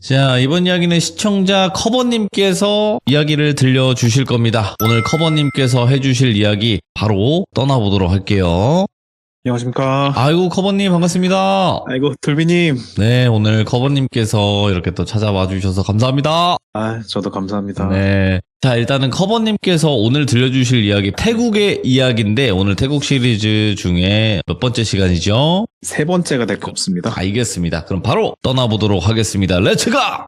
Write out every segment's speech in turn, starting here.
자, 이번 이야기는 시청자 커버님께서 이야기를 들려주실 겁니다. 오늘 커버님께서 해주실 이야기 바로 떠나보도록 할게요. 안녕하십니까. 아이고, 커버님 반갑습니다. 아이고, 돌비님. 네, 오늘 커버님께서 이렇게 또 찾아와 주셔서 감사합니다. 저도 감사합니다. 네. 자, 일단은 커버님께서 오늘 들려주실 이야기, 태국의 이야기인데, 오늘 태국 시리즈 중에 몇 번째 시간이죠? 세 번째가 될 것 같습니다. 알겠습니다. 그럼 바로 떠나보도록 하겠습니다. 렛츠가!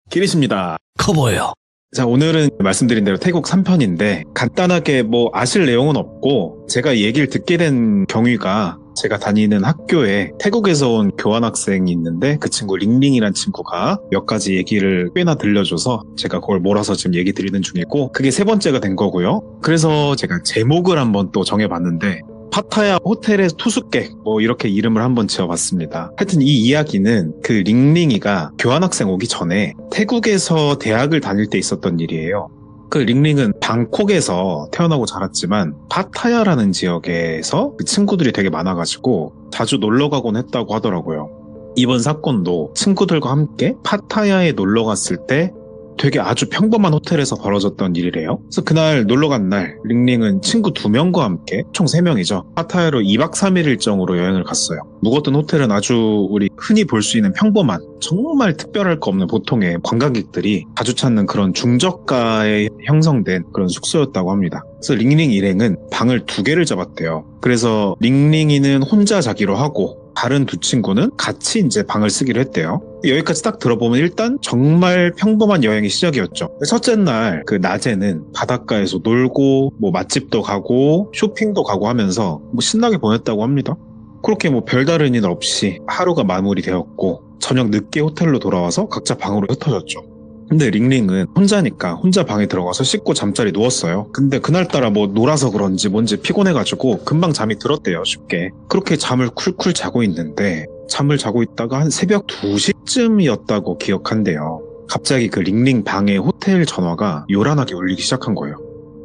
길이십니다. 커버예요. 자, 오늘은 말씀드린 대로 태국 3편인데, 간단하게 아실 내용은 없고, 제가 얘기를 듣게 된 경위가, 제가 다니는 학교에 태국에서 온 교환학생이 있는데 그 친구 링링이란 친구가 몇 가지 얘기를 꽤나 들려줘서 제가 그걸 몰아서 지금 얘기 드리는 중이고, 그게 세 번째가 된 거고요. 그래서 제가 제목을 한번 또 정해봤는데, 파타야 호텔의 투숙객 이렇게 이름을 한번 지어봤습니다. 하여튼 이 이야기는 그 링링이가 교환학생 오기 전에 태국에서 대학을 다닐 때 있었던 일이에요. 그 링링은 방콕에서 태어나고 자랐지만 파타야라는 지역에서 그 친구들이 되게 많아가지고 자주 놀러 가곤 했다고 하더라고요. 이번 사건도 친구들과 함께 파타야에 놀러 갔을 때 되게 아주 평범한 호텔에서 벌어졌던 일이래요. 그래서 그날 놀러 간 날 링링은 친구 2명과 함께 총 3명이죠. 파타야로 2박 3일 일정으로 여행을 갔어요. 묵었던 호텔은 아주 우리 흔히 볼 수 있는 평범한 정말 특별할 거 없는 보통의 관광객들이 자주 찾는 그런 중저가에 형성된 그런 숙소였다고 합니다. 그래서 링링 일행은 방을 2개를 잡았대요. 그래서 링링이는 혼자 자기로 하고 다른 2 친구는 같이 이제 방을 쓰기로 했대요. 여기까지 딱 들어보면 일단 정말 평범한 여행의 시작이었죠. 첫째 날 그 낮에는 바닷가에서 놀고 맛집도 가고 쇼핑도 가고 하면서 신나게 보냈다고 합니다. 그렇게 별다른 일 없이 하루가 마무리되었고 저녁 늦게 호텔로 돌아와서 각자 방으로 흩어졌죠. 근데 링링은 혼자니까 혼자 방에 들어가서 씻고 잠자리 누웠어요. 근데 그날따라 놀아서 그런지 뭔지 피곤해가지고 금방 잠이 들었대요, 쉽게. 그렇게 잠을 쿨쿨 자고 있는데 잠을 자고 있다가 한 새벽 2시쯤이었다고 기억한대요. 갑자기 그 링링 방에 호텔 전화가 요란하게 울리기 시작한 거예요.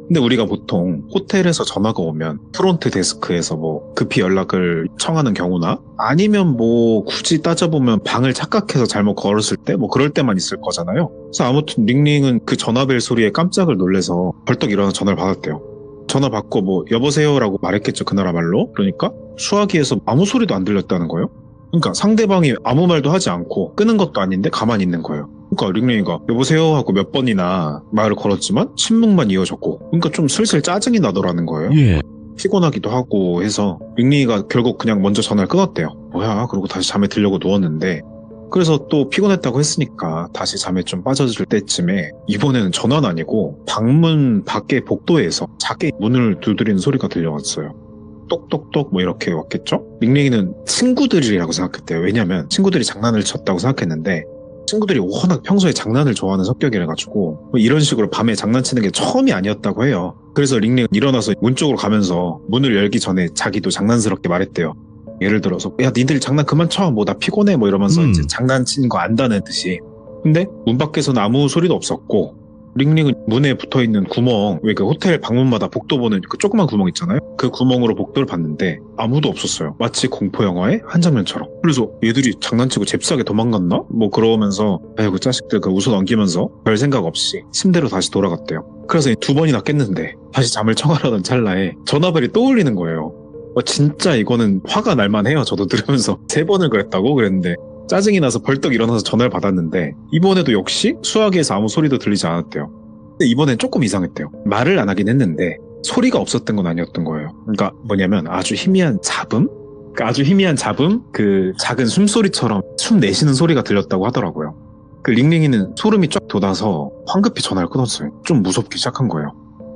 근데 우리가 보통 호텔에서 전화가 오면 프론트 데스크에서 급히 연락을 청하는 경우나 아니면 굳이 따져보면 방을 착각해서 잘못 걸었을 때 그럴 때만 있을 거잖아요. 그래서 아무튼 링링은 그 전화벨 소리에 깜짝을 놀래서 벌떡 일어나 전화를 받았대요. 전화 받고 여보세요 라고 말했겠죠, 그 나라 말로. 그러니까 수화기에서 아무 소리도 안 들렸다는 거예요. 그러니까 상대방이 아무 말도 하지 않고 끊은 것도 아닌데 가만히 있는 거예요. 그러니까 링링이가 여보세요 하고 몇 번이나 말을 걸었지만 침묵만 이어졌고, 그러니까 좀 슬슬 짜증이 나더라는 거예요. 예. 피곤하기도 하고 해서 링링이가 결국 그냥 먼저 전화를 끊었대요. 뭐야? 그러고 다시 잠에 들려고 누웠는데, 그래서 또 피곤했다고 했으니까 다시 잠에 좀 빠져들 때쯤에 이번에는 전화는 아니고 방문 밖에 복도에서 작게 문을 두드리는 소리가 들려왔어요. 똑똑똑 이렇게 왔겠죠? 링링이는 친구들이라고 생각했대요. 왜냐면 친구들이 장난을 쳤다고 생각했는데 친구들이 워낙 평소에 장난을 좋아하는 성격이라가지고 이런 식으로 밤에 장난치는 게 처음이 아니었다고 해요. 그래서 링링은 일어나서 문 쪽으로 가면서 문을 열기 전에 자기도 장난스럽게 말했대요. 예를 들어서 야 니들 장난 그만 쳐, 나 피곤해 이러면서 이제 장난치는 거 안다는 듯이. 근데 문 밖에서는 아무 소리도 없었고 링링은 문에 붙어있는 구멍, 왜 그 호텔 방문마다 복도 보는 그 조그만 구멍 있잖아요? 그 구멍으로 복도를 봤는데 아무도 없었어요. 마치 공포영화의 한 장면처럼. 그래서 얘들이 장난치고 잽싸게 도망갔나? 그러면서 아이고 자식들 웃어 넘기면서 별 생각 없이 침대로 다시 돌아갔대요. 그래서 2번이나 깼는데 다시 잠을 청하려던 찰나에 전화벨이 또 울리는 거예요. 진짜 이거는 화가 날만해요. 저도 들으면서 3번을 그랬다고 그랬는데 짜증이 나서 벌떡 일어나서 전화를 받았는데 이번에도 역시 수화기에서 아무 소리도 들리지 않았대요. 근데 이번엔 조금 이상했대요. 말을 안 하긴 했는데 소리가 없었던 건 아니었던 거예요. 그러니까 뭐냐면 아주 희미한 잡음? 그 작은 숨소리처럼 숨 내쉬는 소리가 들렸다고 하더라고요. 그 링링이는 소름이 쫙 돋아서 황급히 전화를 끊었어요. 좀 무섭기 시작한 거예요.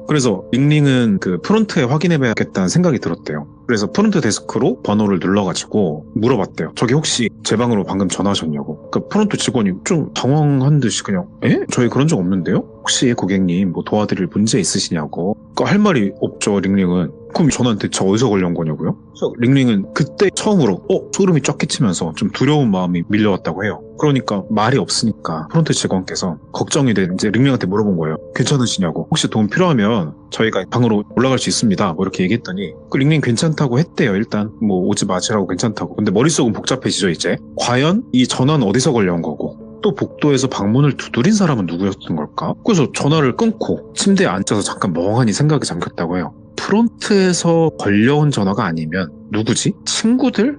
그래서 링링은 그 프론트에 확인해봐야겠다는 생각이 들었대요. 그래서 프론트 데스크로 번호를 눌러가지고 물어봤대요. 저기 혹시 제 방으로 방금 전화하셨냐고. 그 프론트 직원이 좀 당황한 듯이 그냥 저희 그런 적 없는데요? 혹시 고객님 도와드릴 문제 있으시냐고. 그러니까 할 말이 없죠, 링링은. 그럼 전화는 대체 어디서 걸려온 거냐고요? 그래서 링링은 그때 처음으로 소름이 쫙 끼치면서 좀 두려운 마음이 밀려왔다고 해요. 그러니까 말이 없으니까 프론트 직원께서 걱정이 된 이제 링링한테 물어본 거예요. 괜찮으시냐고. 혹시 도움 필요하면 저희가 방으로 올라갈 수 있습니다. 이렇게 얘기했더니 그 링링 괜찮다고 했대요. 일단 오지 마시라고 괜찮다고. 근데 머릿속은 복잡해지죠 이제. 과연 이 전화는 어디서 걸려온 거고 또 복도에서 방문을 두드린 사람은 누구였던 걸까? 그래서 전화를 끊고 침대에 앉아서 잠깐 멍하니 생각에 잠겼다고 해요. 프론트에서 걸려온 전화가 아니면 누구지? 친구들?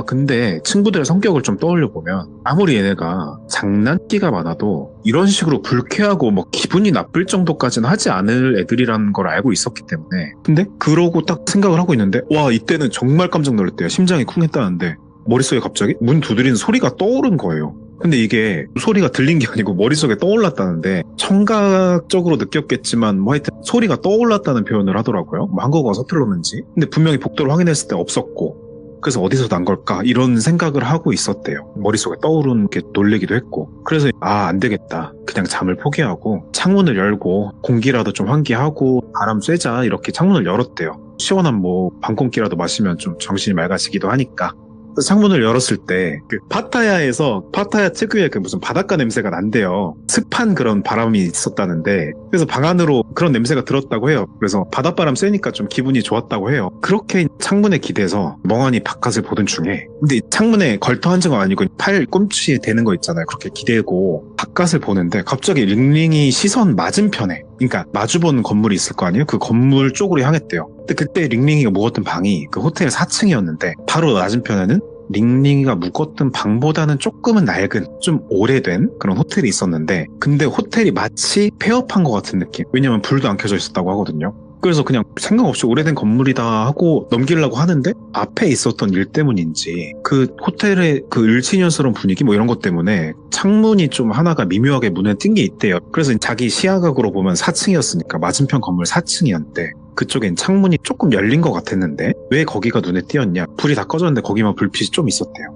근데 친구들의 성격을 좀 떠올려보면 아무리 얘네가 장난기가 많아도 이런 식으로 불쾌하고 뭐 기분이 나쁠 정도까지는 하지 않을 애들이라는 걸 알고 있었기 때문에 근데 그러고 딱 생각을 하고 있는데 와 이때는 정말 깜짝 놀랐대요. 심장이 쿵 했다는데 머릿속에 갑자기 문 두드리는 소리가 떠오른 거예요. 근데 이게 소리가 들린 게 아니고 머릿속에 떠올랐다는데 청각적으로 느꼈겠지만 뭐 하여튼 소리가 떠올랐다는 표현을 하더라고요. 뭐 한국어가 서툴렀는지. 근데 분명히 복도를 확인했을 때 없었고 그래서 어디서 난 걸까 이런 생각을 하고 있었대요. 머릿속에 떠오른 게 놀래기도 했고 그래서 안 되겠다. 그냥 잠을 포기하고 창문을 열고 공기라도 좀 환기하고 바람 쐬자 이렇게 창문을 열었대요. 시원한 뭐 밤공기라도 마시면 좀 정신이 맑아지기도 하니까. 창문을 열었을 때 파타야에서 파타야 특유의 그 무슨 바닷가 냄새가 난대요. 습한 그런 바람이 있었다는데 그래서 방 안으로 그런 냄새가 들었다고 해요. 그래서 바닷바람 쐬니까 좀 기분이 좋았다고 해요. 그렇게 창문에 기대서 멍하니 바깥을 보던 중에 근데 창문에 걸터 앉은 건 아니고 팔 꿈치에 대는 거 있잖아요. 그렇게 기대고 바깥을 보는데 갑자기 링링이 시선 맞은편에 그러니까 마주보는 건물이 있을 거 아니에요? 그 건물 쪽으로 향했대요. 근데 그때 링링이가 묵었던 방이 그 호텔 4층이었는데 바로 맞은편에는 링링이가 묵었던 방보다는 조금은 낡은 좀 오래된 그런 호텔이 있었는데 근데 호텔이 마치 폐업한 것 같은 느낌. 왜냐면 불도 안 켜져 있었다고 하거든요. 그래서 그냥 생각 없이 오래된 건물이다 하고 넘기려고 하는데 앞에 있었던 일 때문인지 그 호텔의 그 을지년스러운 분위기 뭐 이런 것 때문에 창문이 좀 하나가 미묘하게 문에 띈 게 있대요. 그래서 자기 시야각으로 보면 4층이었으니까 맞은편 건물 4층이었는데 그쪽엔 창문이 조금 열린 것 같았는데 왜 거기가 눈에 띄었냐? 불이 다 꺼졌는데 거기만 불빛이 좀 있었대요.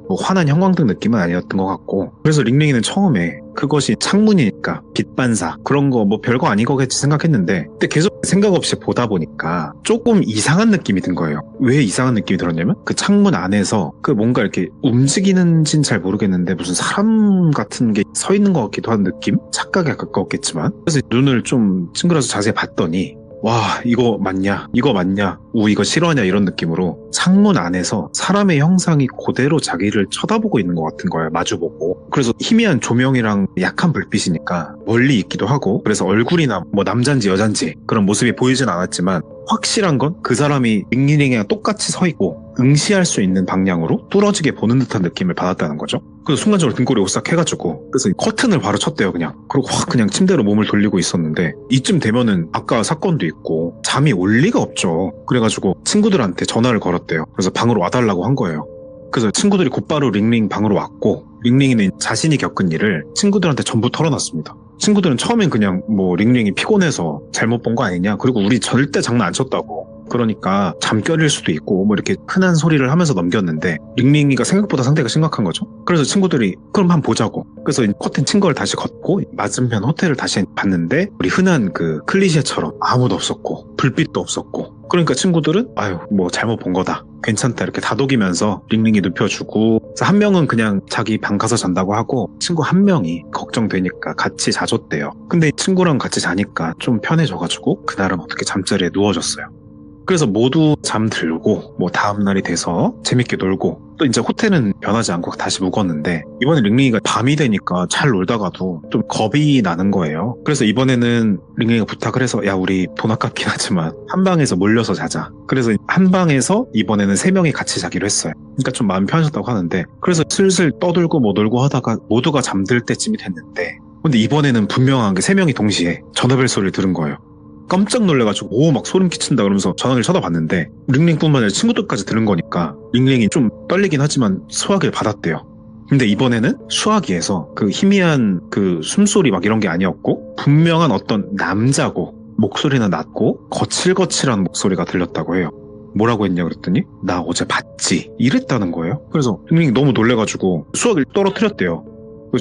뭐 환한 형광등 느낌은 아니었던 것 같고 그래서 링링이는 처음에 그것이 창문이니까 빛 반사 그런 거 뭐 별거 아닌 거겠지 생각했는데 근데 계속 생각 없이 보다 보니까 조금 이상한 느낌이 든 거예요. 왜 이상한 느낌이 들었냐면 그 창문 안에서 그 뭔가 이렇게 움직이는진 잘 모르겠는데 무슨 사람 같은 게 서 있는 것 같기도 한 느낌? 착각에 가까웠겠지만 그래서 눈을 좀 찡그려서 자세히 봤더니 와 이거 맞냐 이거 실화냐 이런 느낌으로 창문 안에서 사람의 형상이 그대로 자기를 쳐다보고 있는 것 같은 거예요. 마주보고. 그래서 희미한 조명이랑 약한 불빛이니까 멀리 있기도 하고 그래서 얼굴이나 뭐 남잔지 여잔지 그런 모습이 보이진 않았지만 확실한 건 그 사람이 링링이랑 똑같이 서 있고 응시할 수 있는 방향으로 뚫어지게 보는 듯한 느낌을 받았다는 거죠. 그래서 순간적으로 등골이 오싹해가지고 그래서 커튼을 바로 쳤대요 그냥. 그리고 확 그냥 침대로 몸을 돌리고 있었는데 이쯤 되면은 아까 사건도 있고 잠이 올 리가 없죠. 그래가지고 친구들한테 전화를 걸었대요. 그래서 방으로 와달라고 한 거예요. 그래서 친구들이 곧바로 링링 방으로 왔고 링링이는 자신이 겪은 일을 친구들한테 전부 털어놨습니다. 친구들은 처음엔 그냥 뭐 링링이 피곤해서 잘못 본 거 아니냐 그리고 우리 절대 장난 안 쳤다고 그러니까 잠결일 수도 있고 뭐 이렇게 흔한 소리를 하면서 넘겼는데 링링이가 생각보다 상태가 심각한 거죠. 그래서 친구들이 그럼 한번 보자고 그래서 커튼 친 걸 다시 걷고 맞은편 호텔을 다시 봤는데 우리 흔한 그 클리셰처럼 아무도 없었고 불빛도 없었고 그러니까 친구들은 뭐 잘못 본 거다 괜찮다 이렇게 다독이면서 링링이 눕혀주고 그래서 한 명은 그냥 자기 방 가서 잔다고 하고 친구 한 명이 걱정되니까 같이 자줬대요. 근데 친구랑 같이 자니까 좀 편해져가지고 그날은 어떻게 잠자리에 누워줬어요. 그래서 모두 잠들고 뭐 다음날이 돼서 재밌게 놀고 또 이제 호텔은 변하지 않고 다시 묵었는데 이번에 링링이가 밤이 되니까 잘 놀다가도 좀 겁이 나는 거예요. 그래서 이번에는 링링이가 부탁을 해서 야 우리 돈 아깝긴 하지만 한 방에서 몰려서 자자. 그래서 한 방에서 이번에는 3명이 같이 자기로 했어요. 그러니까 좀 마음 편하셨다고 하는데 그래서 슬슬 떠들고 뭐 놀고 하다가 모두가 잠들 때쯤이 됐는데 근데 이번에는 분명한 게 3명이 동시에 전화벨 소리를 들은 거예요. 깜짝 놀래가지고 막 소름 끼친다 그러면서 전화기를 쳐다봤는데 링링뿐만 아니라 친구들까지 들은 거니까 링링이 좀 떨리긴 하지만 수화기를 받았대요. 근데 이번에는 수화기에서 그 희미한 그 숨소리 막 이런 게 아니었고 분명한 어떤 남자고 목소리는 낮고 거칠거칠한 목소리가 들렸다고 해요. 뭐라고 했냐 그랬더니 나 어제 봤지 이랬다는 거예요. 그래서 링링이 너무 놀래가지고 수화기를 떨어뜨렸대요.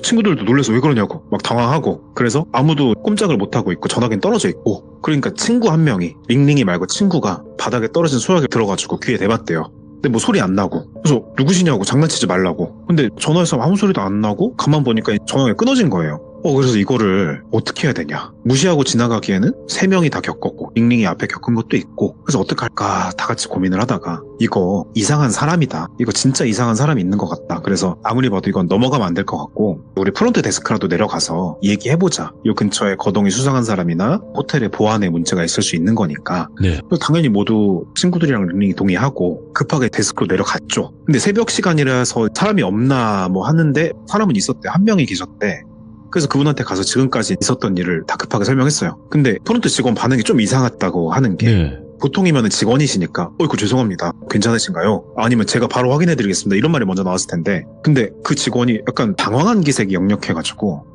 친구들도 놀라서 왜 그러냐고 막 당황하고 그래서 아무도 꼼짝을 못하고 있고 전화기는 떨어져 있고 그러니까 친구 한 명이 링링이 말고 친구가 바닥에 떨어진 수화기를 들어가지고 귀에 대봤대요. 근데 뭐 소리 안 나고 그래서 누구시냐고 장난치지 말라고 근데 전화해서 아무 소리도 안 나고 가만 보니까 전화가 끊어진 거예요. 그래서 이거를 어떻게 해야 되냐. 무시하고 지나가기에는 3명이 다 겪었고 링링이 앞에 겪은 것도 있고 그래서 어떡할까 다 같이 고민을 하다가 이거 이상한 사람이다. 이거 진짜 이상한 사람이 있는 것 같다. 그래서 아무리 봐도 이건 넘어가면 안 될 것 같고 우리 프론트 데스크라도 내려가서 얘기해보자. 이 근처에 거동이 수상한 사람이나 호텔의 보안에 문제가 있을 수 있는 거니까. 네. 당연히 모두 친구들이랑 링링이 동의하고 급하게 데스크로 내려갔죠. 근데 새벽 시간이라서 사람이 없나 뭐 하는데 사람은 있었대. 한 명이 계셨대. 그래서 그분한테 가서 지금까지 있었던 일을 다 급하게 설명했어요. 근데 프론트 직원 반응이 좀 이상했다고 하는 게 네. 보통이면 직원이시니까 어이구 죄송합니다. 괜찮으신가요? 아니면 제가 바로 확인해드리겠습니다. 이런 말이 먼저 나왔을 텐데 근데 그 직원이 약간 당황한 기색이 역력해가지고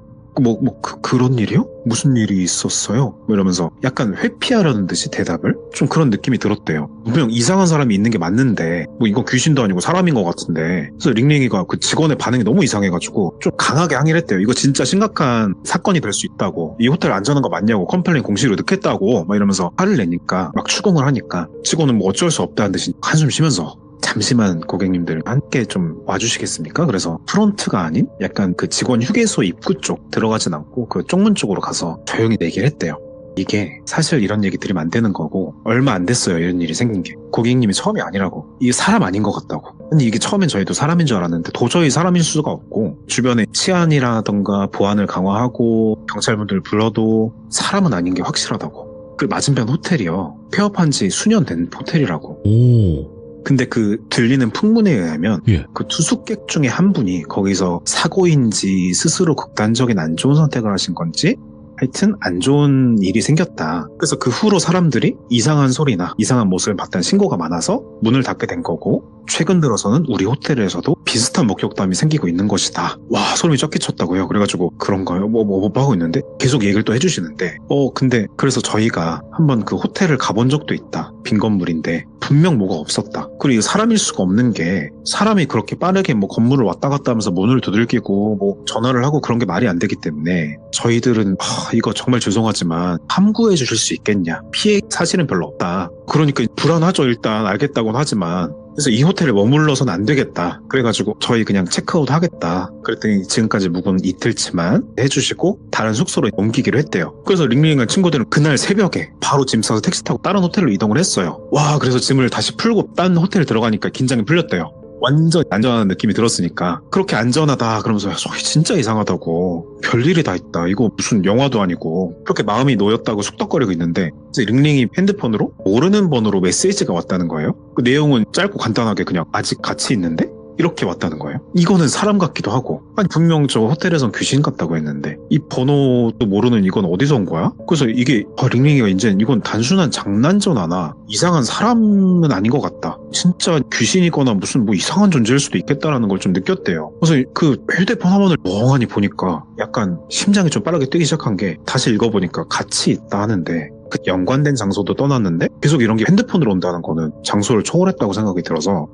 그런 일이요? 무슨 일이 있었어요? 이러면서 약간 회피하려는 듯이 대답을? 좀 그런 느낌이 들었대요. 분명 이상한 사람이 있는 게 맞는데 이건 귀신도 아니고 사람인 것 같은데 그래서 링링이가 그 직원의 반응이 너무 이상해가지고 좀 강하게 항의를 했대요. 이거 진짜 심각한 사건이 될 수 있다고 이 호텔 안전한 거 맞냐고 컴플레인 공식으로 넣겠다고 막 이러면서 화를 내니까 막 추궁을 하니까 직원은 뭐 어쩔 수 없다는 듯이 한숨 쉬면서 잠시만 고객님들 함께 좀 와주시겠습니까? 그래서 프론트가 아닌 약간 그 직원 휴게소 입구 쪽 들어가진 않고 그 쪽문 쪽으로 가서 조용히 얘기를 했대요. 이게 사실 이런 얘기 드리면 안 되는 거고 얼마 안 됐어요. 이런 일이 생긴 게. 고객님이 처음이 아니라고. 이게 사람 아닌 것 같다고. 근데 이게 처음엔 저희도 사람인 줄 알았는데 도저히 사람일 수가 없고 주변에 치안이라던가 보안을 강화하고 경찰분들 불러도 사람은 아닌 게 확실하다고. 그 맞은편 호텔이요. 폐업한 지 수년 된 호텔이라고. 오. 근데 그 들리는 풍문에 의하면 예. 그 투숙객 중에 한 분이 거기서 사고인지 스스로 극단적인 안 좋은 선택을 하신 건지 하여튼 안 좋은 일이 생겼다. 그래서 그 후로 사람들이 이상한 소리나 이상한 모습을 봤다는 신고가 많아서 문을 닫게 된 거고 최근 들어서는 우리 호텔에서도 비슷한 목격담이 생기고 있는 것이다. 와 소름이 쫙 끼쳤다고요. 그래가지고 그런가요? 뭐 하고 있는데 계속 얘기를 또 해주시는데 근데 그래서 저희가 한번 그 호텔을 가본 적도 있다. 빈 건물인데 분명 뭐가 없었다. 그리고 사람일 수가 없는 게 사람이 그렇게 빠르게 뭐 건물을 왔다 갔다 하면서 문을 두들기고 뭐 전화를 하고 그런 게 말이 안 되기 때문에 저희들은 이거 정말 죄송하지만 함구해 주실 수 있겠냐. 피해 사실은 별로 없다. 그러니까 불안하죠. 일단 알겠다고는 하지만 그래서 이 호텔에 머물러서는 안 되겠다. 그래가지고 저희 그냥 체크아웃 하겠다. 그랬더니 지금까지 묵은 이틀치만 해주시고 다른 숙소로 옮기기로 했대요. 그래서 링링한 친구들은 그날 새벽에 바로 짐 싸서 택시 타고 다른 호텔로 이동을 했어요. 와 그래서 짐을 다시 풀고 딴 호텔 들어가니까 긴장이 풀렸대요. 완전 안전한 느낌이 들었으니까 그렇게 안전하다 그러면서 진짜 이상하다고 별일이 다 있다 이거 무슨 영화도 아니고 그렇게 마음이 놓였다고 속닥거리고 있는데 이제 링링이 핸드폰으로 모르는 번호로 메시지가 왔다는 거예요. 그 내용은 짧고 간단하게 그냥 아직 같이 있는데 이렇게 왔다는 거예요. 이거는 사람 같기도 하고 아니 분명 저 호텔에선 귀신 같다고 했는데 이 번호도 모르는 이건 어디서 온 거야? 그래서 이게 링링이가 이제 이건 단순한 장난 전화나 이상한 사람은 아닌 것 같다. 진짜 귀신이거나 무슨 뭐 이상한 존재일 수도 있겠다라는 걸 좀 느꼈대요. 그래서 그 휴대폰 화면을 멍하니 보니까 약간 심장이 좀 빠르게 뛰기 시작한 게 다시 읽어보니까 같이 있다 하는데 그 연관된 장소도 떠났는데 계속 이런 게 핸드폰으로 온다는 거는 장소를 초월했다고 생각이 들어서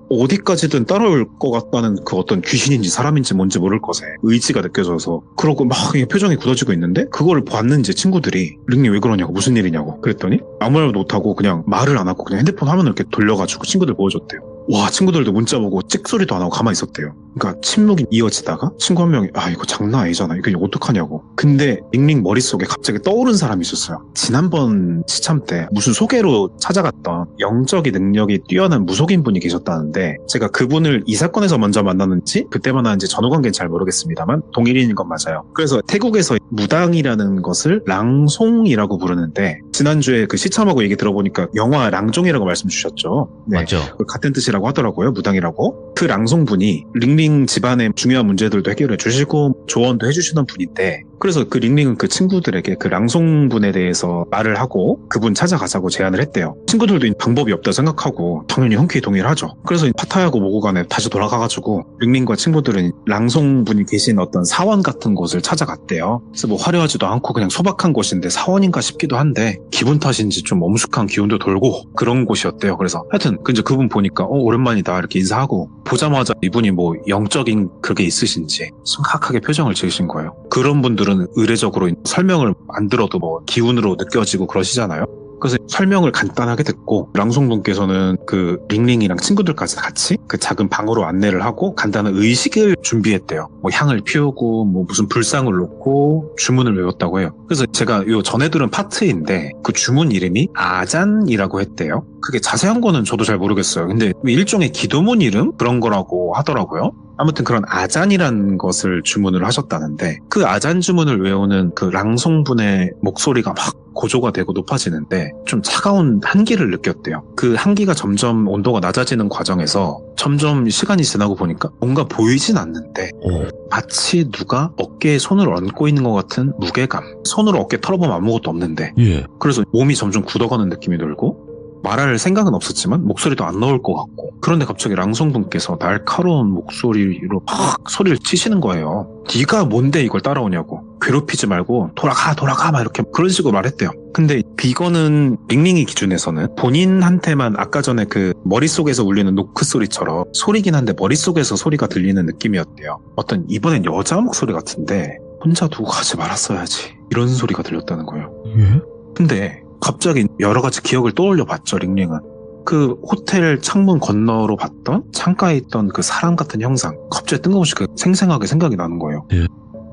어디까지든 따라올 것 같다는 그 어떤 귀신인지 사람인지 뭔지 모를 것에 의지가 느껴져서 그러고 막 표정이 굳어지고 있는데 그거를 봤는지 친구들이 링링 왜 그러냐고 무슨 일이냐고 그랬더니 아무 말도 못하고 그냥 말을 안 하고 그냥 핸드폰 화면을 이렇게 돌려가지고 친구들 보여줬대요. 와 친구들도 문자 보고 찍소리도 안 하고 가만히 있었대요. 그러니까 침묵이 이어지다가 친구 한 명이 이거 장난 아니잖아. 이거 어떡하냐고. 근데 링링 머릿속에 갑자기 떠오른 사람이 있었어요. 지난번 시참 때 무슨 소개로 찾아갔던 영적인 능력이 뛰어난 무속인 분이 계셨다는데 제가 그분을 이 사건에서 먼저 만났는지 그때 만났는지 전후관계는 잘 모르겠습니다만 동일인인 건 맞아요. 그래서 태국에서 무당이라는 것을 랑송이라고 부르는데 지난주에 그 시참하고 얘기 들어보니까 영화 랑종이라고 말씀 주셨죠. 네. 맞죠. 같은 뜻이라고 하더라고요. 무당이라고. 그 랑송분이 링링 집안의 중요한 문제들도 해결해 주시고 조언도 해주시던 분인데 그래서 그 링링은 그 친구들에게 그 랑송분에 대해서 말을 하고 그분 찾아가자고 제안을 했대요. 친구들도 방법이 없다 생각하고 당연히 흔쾌히 동의를 하죠. 그래서 파타야고 뭐고 간에 다시 돌아가가지고 링링과 친구들은 랑송분이 계신 어떤 사원 같은 곳을 찾아갔대요. 그래서 뭐 화려하지도 않고 그냥 소박한 곳인데 사원인가 싶기도 한데 기분 탓인지 좀 엄숙한 기운도 돌고 그런 곳이었대요. 그래서 하여튼 이제 그분 보니까 오랜만이다 이렇게 인사하고 보자마자 이분이 뭐 영적인 그게 있으신지 심각하게 표정을 지으신 거예요. 그런 분들은 의례적으로 설명을 안 들어도 뭐 기운으로 느껴지고 그러시잖아요. 그래서 설명을 간단하게 듣고 랑송분께서는 그 링링이랑 친구들까지 같이 그 작은 방으로 안내를 하고 간단한 의식을 준비했대요. 뭐 향을 피우고 뭐 무슨 불상을 놓고 주문을 외웠다고 해요. 그래서 제가 요 전에 들은 파트인데 그 주문 이름이 아잔이라고 했대요. 그게 자세한 거는 저도 잘 모르겠어요. 근데 일종의 기도문 이름? 그런 거라고 하더라고요. 아무튼 그런 아잔이라는 것을 주문을 하셨다는데 그 아잔 주문을 외우는 그 랑송분의 목소리가 막 고조가 되고 높아지는데 좀 차가운 한기를 느꼈대요. 그 한기가 점점 온도가 낮아지는 과정에서 점점 시간이 지나고 보니까 뭔가 보이진 않는데 마치 누가 어깨에 손을 얹고 있는 것 같은 무게감. 손으로 어깨 털어보면 아무것도 없는데 그래서 몸이 점점 굳어가는 느낌이 들고 말할 생각은 없었지만 목소리도 안 나올 것 같고 그런데 갑자기 랑송분께서 날카로운 목소리로 막 소리를 치시는 거예요. 네가 뭔데 이걸 따라오냐고. 괴롭히지 말고 돌아가 막 이렇게 그런 식으로 말했대요. 근데 이거는 링링이 기준에서는 본인한테만 아까 전에 그 머릿속에서 울리는 노크 소리처럼 소리긴 한데 머릿속에서 소리가 들리는 느낌이었대요. 어떤 이번엔 여자 목소리 같은데 혼자 두고 가지 말았어야지 이런 소리가 들렸다는 거예요. 근데 갑자기 여러 가지 기억을 떠올려 봤죠, 링링은. 그 호텔 창문 건너로 봤던 창가에 있던 그 사람 같은 형상. 갑자기 뜬금없이 그 생생하게 생각이 나는 거예요.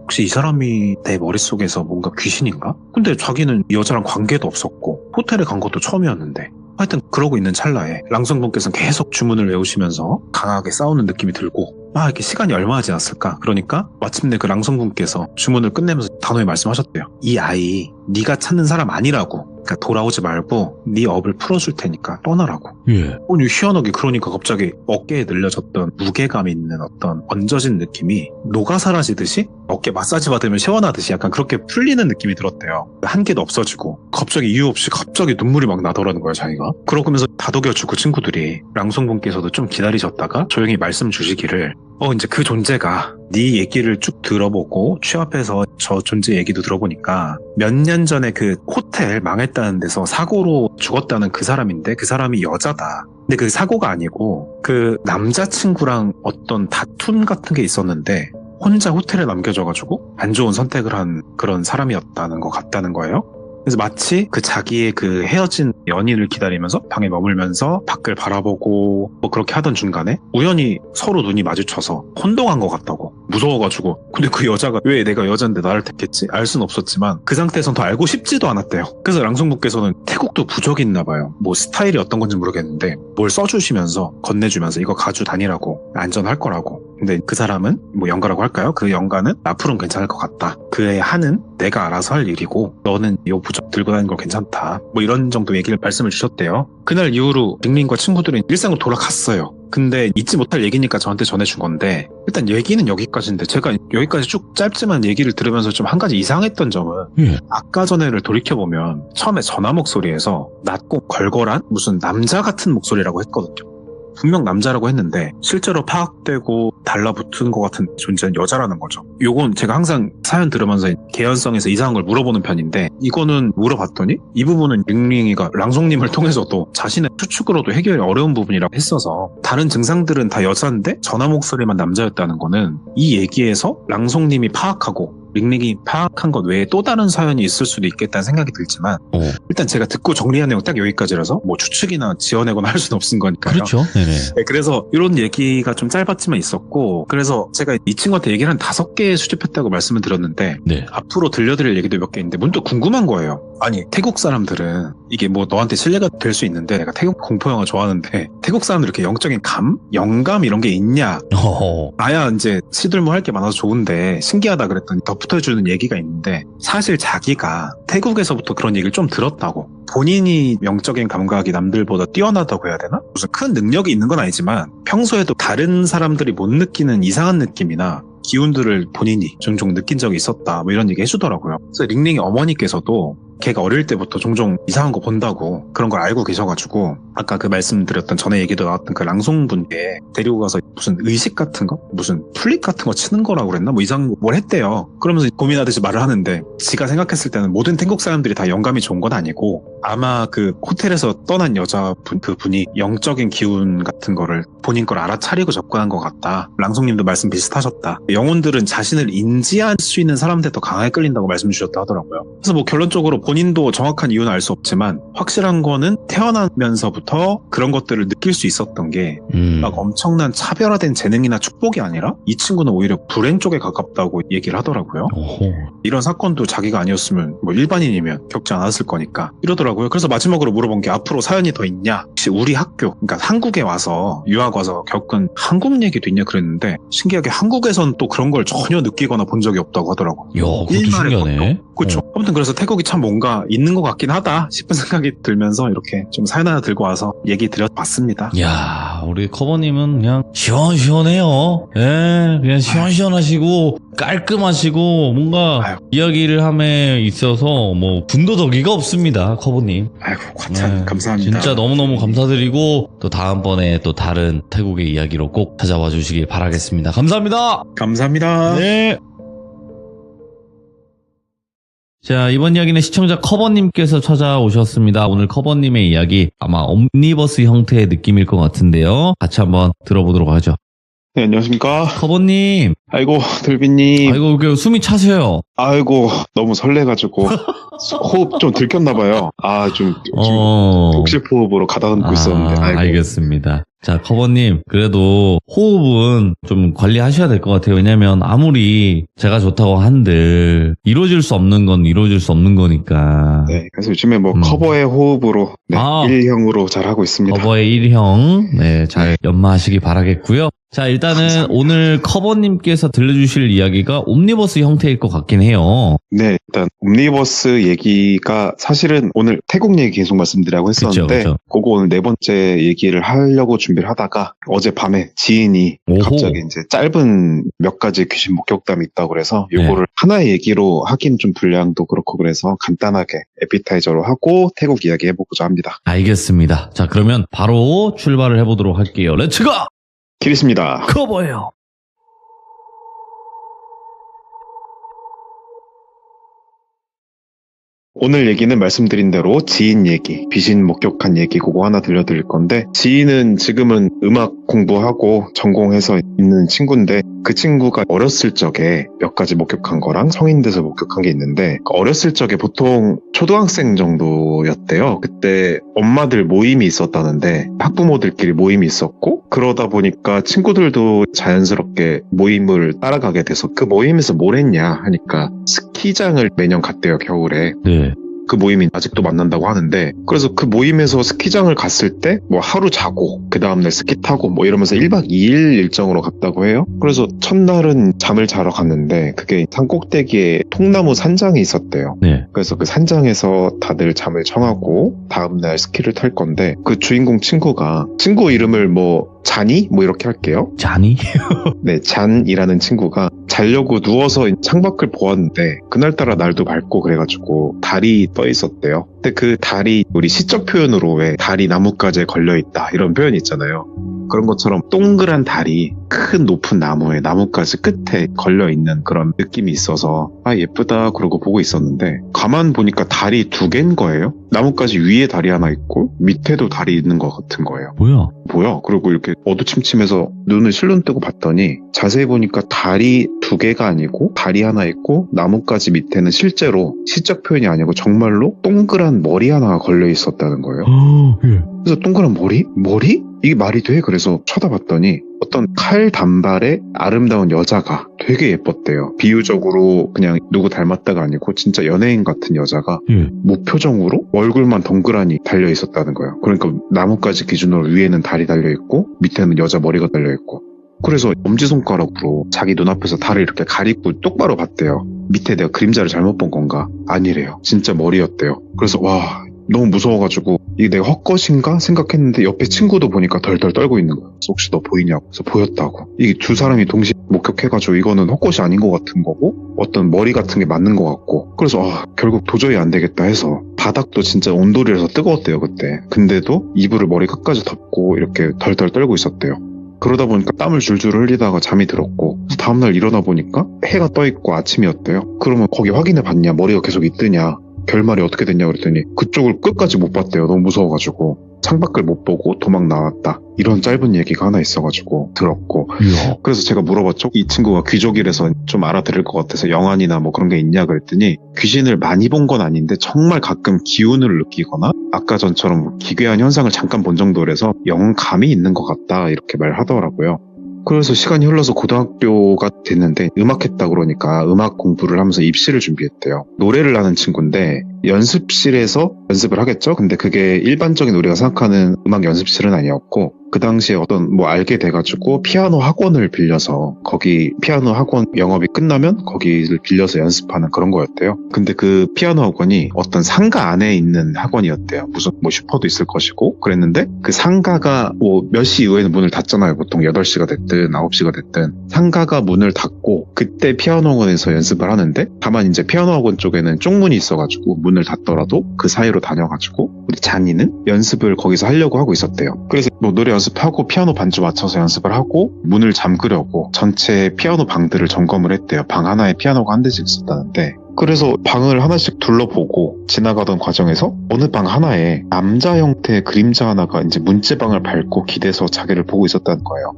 혹시 이 사람이 내 머릿속에서 뭔가 귀신인가? 근데 자기는 이 여자랑 관계도 없었고 호텔에 간 것도 처음이었는데 하여튼 그러고 있는 찰나에 랑송분께서는 계속 주문을 외우시면서 강하게 싸우는 느낌이 들고 막 이렇게 시간이 얼마나 지났을까? 그러니까 마침내 그 랑송분께서 주문을 끝내면서 단호히 말씀하셨대요. 이 아이 네가 찾는 사람 아니라고. 그러니까 돌아오지 말고 네 업을 풀어줄 테니까 떠나라고. 아니 희한하게 그러니까 갑자기 어깨에 늘려졌던 무게감 있는 어떤 얹어진 느낌이 녹아 사라지듯이 어깨 마사지 받으면 시원하듯이 약간 그렇게 풀리는 느낌이 들었대요. 한계도 없어지고 갑자기 이유 없이 갑자기 눈물이 막 나더라는 거야 자기가. 그러면서 다독여주고 친구들이 랑송분께서도 좀 기다리셨다가 조용히 말씀 주시기를 이제 그 존재가 네 얘기를 쭉 들어보고 취합해서 저 존재 얘기도 들어보니까 몇 년 전에 그 호텔 망했다는 데서 사고로 죽었다는 그 사람인데 그 사람이 여자다. 근데 그 사고가 아니고 그 남자친구랑 어떤 다툼 같은 게 있었는데 혼자 호텔에 남겨져가지고 안 좋은 선택을 한 그런 사람이었다는 것 같다는 거예요. 그래서 마치 그 자기의 그 헤어진 연인을 기다리면서 방에 머물면서 밖을 바라보고 뭐 그렇게 하던 중간에 우연히 서로 눈이 마주쳐서 혼동한 것 같다고. 무서워가지고. 근데 그 여자가 왜 내가 여잔데 나를 택했지? 알 순 없었지만 그 상태에선 더 알고 싶지도 않았대요. 그래서 랑송분께서는 태국도 부족이 있나 봐요. 뭐 스타일이 어떤 건지 모르겠는데 뭘 써주시면서 건네주면서 이거 가지고 다니라고. 안전할 거라고. 근데 그 사람은 뭐 영가라고 할까요? 그 영가는 앞으로는 괜찮을 것 같다. 그의 한은 내가 알아서 할 일이고 너는 이 부적 들고 다니는 거 괜찮다. 뭐 이런 정도 얘기를 말씀을 주셨대요. 그날 이후로 링링과 친구들은 일상으로 돌아갔어요. 근데 잊지 못할 얘기니까 저한테 전해준 건데 일단 얘기는 여기까지인데 제가 여기까지 쭉 짧지만 얘기를 들으면서 좀 한 가지 이상했던 점은 아까 전에를 돌이켜보면 처음에 전화 목소리에서 낮고 걸걸한 무슨 남자 같은 목소리라고 했거든요. 분명 남자라고 했는데 실제로 파악되고 달라붙은 것 같은 존재는 여자라는 거죠. 요건 제가 항상 사연 들으면서 개연성에서 이상한 걸 물어보는 편인데 이거는 물어봤더니 이 부분은 링링이가 랑송님을 통해서도 자신의 추측으로도 해결이 어려운 부분이라고 했어서 다른 증상들은 다 여자인데 전화 목소리만 남자였다는 거는 이 얘기에서 랑송님이 파악하고 링링이 파악한 것 외에 또 다른 사연이 있을 수도 있겠다는 생각이 들지만 일단 제가 듣고 정리한 내용 딱 여기까지라서 뭐 추측이나 지어내거나 할 수는 없은 거니까요. 그렇죠. 네네. 네, 그래서 이런 얘기가 좀 짧았지만 있었고 그래서 제가 이 친구한테 얘기를 한 5개 수집했다고 말씀을 드렸는데 앞으로 들려드릴 얘기도 몇 개 있는데 문득 궁금한 거예요. 아니 태국 사람들은 이게 뭐 너한테 신뢰가 될 수 있는데 내가 태국 공포영화 좋아하는데 태국 사람들 이렇게 영적인 감? 영감 이런 게 있냐? 나야 이제 시들모 할 게 많아서 좋은데 신기하다 그랬더니 덧붙여주는 얘기가 있는데 사실 자기가 태국에서부터 그런 얘기를 좀 들었다고. 본인이 영적인 감각이 남들보다 뛰어나다고 해야 되나? 무슨 큰 능력이 있는 건 아니지만 평소에도 다른 사람들이 못 느끼는 이상한 느낌이나 기운들을 본인이 종종 느낀 적이 있었다 뭐 이런 얘기 해주더라고요. 그래서 링링이 어머니께서도 걔가 어릴 때부터 종종 이상한 거 본다고 그런 걸 알고 계셔가지고 아까 그 말씀드렸던 전에 얘기도 나왔던 그 랑송분께 데리고 가서 무슨 의식 같은 거? 무슨 플립 같은 거 치는 거라고 그랬나? 뭐 이상한 걸 했대요. 그러면서 고민하듯이 말을 하는데 지가 생각했을 때는 모든 태국 사람들이 다 영감이 좋은 건 아니고 아마 그 호텔에서 떠난 여자분 그분이 영적인 기운 같은 거를 본인 걸 알아차리고 접근한 것 같다. 랑송님도 말씀 비슷하셨다. 영혼들은 자신을 인지할 수 있는 사람한테 더 강하게 끌린다고 말씀 주셨다 하더라고요. 그래서 뭐 결론적으로 본인도 정확한 이유는 알 수 없지만 확실한 거는 태어나면서부터 그런 것들을 느낄 수 있었던 게 막 엄청난 차별화된 재능이나 축복이 아니라 이 친구는 오히려 불행 쪽에 가깝다고 얘기를 하더라고요. 오호. 이런 사건도 자기가 아니었으면 뭐 일반인이면 겪지 않았을 거니까 이러더라고요. 그래서 마지막으로 물어본 게 앞으로 사연이 더 있냐? 혹시 우리 학교, 그러니까 한국에 와서 유학 와서 겪은 한국 얘기도 있냐 그랬는데 신기하게 한국에선 또 그런 걸 전혀 느끼거나 본 적이 없다고 하더라고요. 이야, 그것도 신기하네. 그렇죠. 아무튼 그래서 태국이 참 뭔가 있는 것 같긴 하다 싶은 생각이 들면서 이렇게 좀 사연 하나 들고 와서 얘기 드려봤습니다. 이야, 우리 커버님은 그냥 시원시원해요. 예, 그냥 시원시원하시고 깔끔하시고 뭔가 아유. 이야기를 함에 있어서 뭐 군더더기가 없습니다, 커버님. 아이고 과찬 네, 감사합니다. 진짜 너무너무 감사드리고 또 다음번에 또 다른 태국의 이야기로 꼭 찾아와 주시길 바라겠습니다. 감사합니다. 감사합니다. 네. 자, 이번 이야기는 시청자 커버님께서 찾아오셨습니다. 오늘 커버님의 이야기 아마 옴니버스 형태의 느낌일 것 같은데요. 같이 한번 들어보도록 하죠. 네, 안녕하십니까. 커버님, 아이고, 들비님. 아이고, 이렇게 숨이 차세요. 아이고, 너무 설레가지고. 호흡 좀 들켰나봐요. 지금 복식 호흡으로 가다듬고 있었는데. 아이고. 알겠습니다. 자, 커버님, 그래도 호흡은 좀 관리하셔야 될 것 같아요. 왜냐면 아무리 제가 좋다고 한들 이루어질 수 없는 건 이루어질 수 없는 거니까. 네, 그래서 요즘에 뭐 커버의 호흡으로 네, 일형으로 잘 하고 있습니다. 커버의 1형, 네, 잘 연마하시기 바라겠고요. 자, 일단은 감사합니다. 오늘 커버님께서 들려주실 이야기가 옴니버스 형태일 것 같긴 해요. 네, 일단 옴니버스 얘기가 사실은 오늘 태국 얘기 계속 말씀드리라고 했었는데 그쵸. 그거 오늘 네 번째 얘기를 하려고 준비를 하다가 어젯밤에 지인이 오호. 갑자기 이제 짧은 몇 가지 귀신 목격담이 있다고 그래서 요거를 하나의 얘기로 하긴 좀 분량도 그렇고 그래서 간단하게 에피타이저로 하고 태국 이야기 해보고자 합니다. 알겠습니다. 자, 그러면 바로 출발을 해보도록 할게요. 렛츠고! 키리스입니다. 커버예요. 오늘 얘기는 말씀드린 대로 지인 얘기, 귀신 목격한 얘기 그거 하나 들려드릴 건데 지인은 지금은 음악 공부하고 전공해서 있는 친구인데 그 친구가 어렸을 적에 몇 가지 목격한 거랑 성인 돼서 목격한 게 있는데 어렸을 적에 보통 초등학생 정도였대요. 그때 엄마들 모임이 있었다는데 학부모들끼리 모임이 있었고 그러다 보니까 친구들도 자연스럽게 모임을 따라가게 돼서 그 모임에서 뭘 했냐 하니까 스키장을 매년 갔대요, 겨울에. 네. 그 모임이 아직도 만난다고 하는데 그래서 그 모임에서 스키장을 갔을 때 뭐 하루 자고 그 다음날 스키 타고 뭐 이러면서 1박 2일 일정으로 갔다고 해요. 그래서 첫날은 잠을 자러 갔는데 그게 산 꼭대기에 통나무 산장이 있었대요. 네. 그래서 그 산장에서 다들 잠을 청하고 다음날 스키를 탈 건데 그 주인공 친구 이름을 뭐 잔이? 뭐 이렇게 할게요. 잔이? 네, 잔이라는 친구가 자려고 누워서 창밖을 보았는데 그날따라 날도 밝고 그래가지고 달이 떠 있었대요. 근데 그 달이 우리 시적 표현으로 왜 달이 나뭇가지에 걸려있다 이런 표현이 있잖아요. 그런 것처럼 동그란 달이 큰 높은 나무에 나뭇가지 끝에 걸려있는 그런 느낌이 있어서 예쁘다 그러고 보고 있었는데 가만 보니까 달이 두 개인 거예요. 나뭇가지 위에 달이 하나 있고 밑에도 달이 있는 것 같은 거예요. 뭐야? 그리고 이렇게 어두침침해서 눈을 실눈 뜨고 봤더니 자세히 보니까 달이 두 개가 아니고 달이 하나 있고 나뭇가지 밑에는 실제로 시적 표현이 아니고 정말로 동그란 머리 하나가 걸려 있었다는 거예요. 예. 그래서 동그란 머리? 머리? 이게 말이 돼? 그래서 쳐다봤더니 어떤 칼 단발의 아름다운 여자가 되게 예뻤대요. 비유적으로 그냥 누구 닮았다가 아니고 진짜 연예인 같은 여자가 무표정으로 얼굴만 덩그라니 달려 있었다는 거예요. 그러니까 나뭇가지 기준으로 위에는 달이 달려 있고 밑에는 여자 머리가 달려 있고 그래서 엄지손가락으로 자기 눈앞에서 달을 이렇게 가리고 똑바로 봤대요. 밑에 내가 그림자를 잘못 본 건가? 아니래요. 진짜 머리였대요. 그래서 와 너무 무서워가지고 이게 내가 헛것인가 생각했는데 옆에 친구도 보니까 덜덜 떨고 있는 거야. 그래서 혹시 너 보이냐고. 그래서 보였다고. 이게 두 사람이 동시에 목격해가지고 이거는 헛것이 아닌 것 같은 거고 어떤 머리 같은 게 맞는 것 같고 그래서 결국 도저히 안 되겠다 해서 바닥도 진짜 온돌이라서 뜨거웠대요 그때. 근데도 이불을 머리 끝까지 덮고 이렇게 덜덜 떨고 있었대요. 그러다 보니까 땀을 줄줄 흘리다가 잠이 들었고 그래서 다음날 일어나 보니까 해가 떠있고 아침이었대요. 그러면 거기 확인해 봤냐? 머리가 계속 있더냐? 결말이 어떻게 됐냐 그랬더니 그쪽을 끝까지 못 봤대요. 너무 무서워가지고. 창밖을 못 보고 도망 나왔다. 이런 짧은 얘기가 하나 있어가지고 들었고 이야. 그래서 제가 물어봤죠. 이 친구가 귀족이라서 좀 알아들을 것 같아서 영안이나 뭐 그런 게 있냐 그랬더니 귀신을 많이 본 건 아닌데 정말 가끔 기운을 느끼거나 아까 전처럼 기괴한 현상을 잠깐 본 정도라서 영감이 있는 것 같다 이렇게 말하더라고요. 그래서 시간이 흘러서 고등학교가 됐는데 음악했다 그러니까 음악 공부를 하면서 입시를 준비했대요. 노래를 하는 친구인데 연습실에서 연습을 하겠죠? 근데 그게 일반적인 우리가 생각하는 음악 연습실은 아니었고 그 당시에 어떤 뭐 알게 돼가지고 피아노 학원을 빌려서 거기 피아노 학원 영업이 끝나면 거기를 빌려서 연습하는 그런 거였대요. 근데 그 피아노 학원이 어떤 상가 안에 있는 학원이었대요. 무슨 뭐 슈퍼도 있을 것이고 그랬는데 그 상가가 뭐 몇 시 이후에는 문을 닫잖아요. 보통 8시가 됐든 9시가 됐든 상가가 문을 닫고 그때 피아노 학원에서 연습을 하는데 다만 이제 피아노 학원 쪽에는 쪽문이 있어가지고 문을 닫더라도 그 사이로 다녀가지고 우리 잔이는 연습을 거기서 하려고 하고 있었대요. 그래서 뭐 노래 연습하고 피아노 반주 맞춰서 연습을 하고 문을 잠그려고 전체 피아노 방들을 점검을 했대요. 방 하나에 피아노가 한 대씩 있었다는데 그래서 방을 하나씩 둘러보고 지나가던 과정에서 어느 방 하나에 남자 형태의 그림자 하나가 이제 문지방을 밟고 기대서 자기를 보고 있었다는 거예요.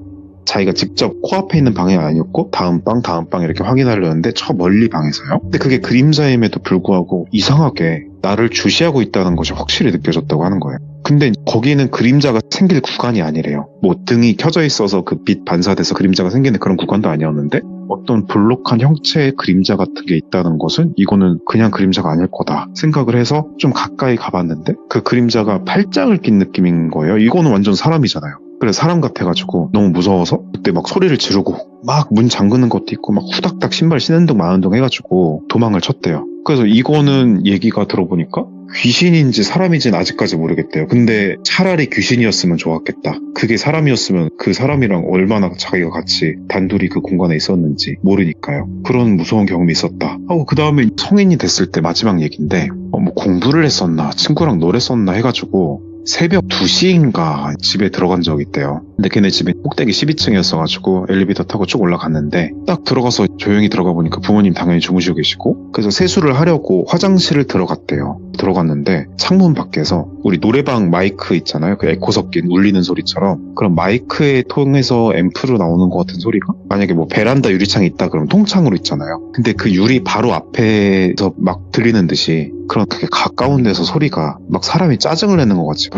자기가 직접 코앞에 있는 방이 아니었고 다음 방 이렇게 확인하려는데 저 멀리 방에서요. 근데 그게 그림자임에도 불구하고 이상하게 나를 주시하고 있다는 것이 확실히 느껴졌다고 하는 거예요. 근데 거기는 그림자가 생길 구간이 아니래요. 뭐 등이 켜져 있어서 그 빛 반사돼서 그림자가 생기는 그런 구간도 아니었는데 어떤 볼록한 형체의 그림자 같은 게 있다는 것은 이거는 그냥 그림자가 아닐 거다 생각을 해서 좀 가까이 가봤는데 그 그림자가 팔짱을 낀 느낌인 거예요. 이거는 완전 사람이잖아요. 그래서 사람 같아가지고 너무 무서워서 그때 막 소리를 지르고 막 문 잠그는 것도 있고 막 후닥닥 신발 신은 둥 마는 둥 해가지고 도망을 쳤대요. 그래서 이거는 얘기가 들어보니까 귀신인지 사람인지는 아직까지 모르겠대요. 근데 차라리 귀신이었으면 좋았겠다. 그게 사람이었으면 그 사람이랑 얼마나 자기가 같이 단둘이 그 공간에 있었는지 모르니까요. 그런 무서운 경험이 있었다 하고 그 다음에 성인이 됐을 때 마지막 얘기인데 뭐 공부를 했었나 친구랑 노래 썼나 해가지고 새벽 2시인가 집에 들어간 적이 있대요. 근데 걔네 집이 꼭대기 12층이었어가지고 엘리베이터 타고 쭉 올라갔는데 딱 들어가서 조용히 들어가 보니까 부모님 당연히 주무시고 계시고 그래서 세수를 하려고 화장실을 들어갔대요. 들어갔는데 창문 밖에서 우리 노래방 마이크 있잖아요. 그 에코 섞인 울리는 소리처럼 그런 마이크에 통해서 앰프로 나오는 것 같은 소리가 만약에 뭐 베란다 유리창이 있다 그러면 통창으로 있잖아요. 근데 그 유리 바로 앞에서 막 들리는 듯이 그런 되게 가까운 데서 소리가 막 사람이 짜증을 내는 것 같이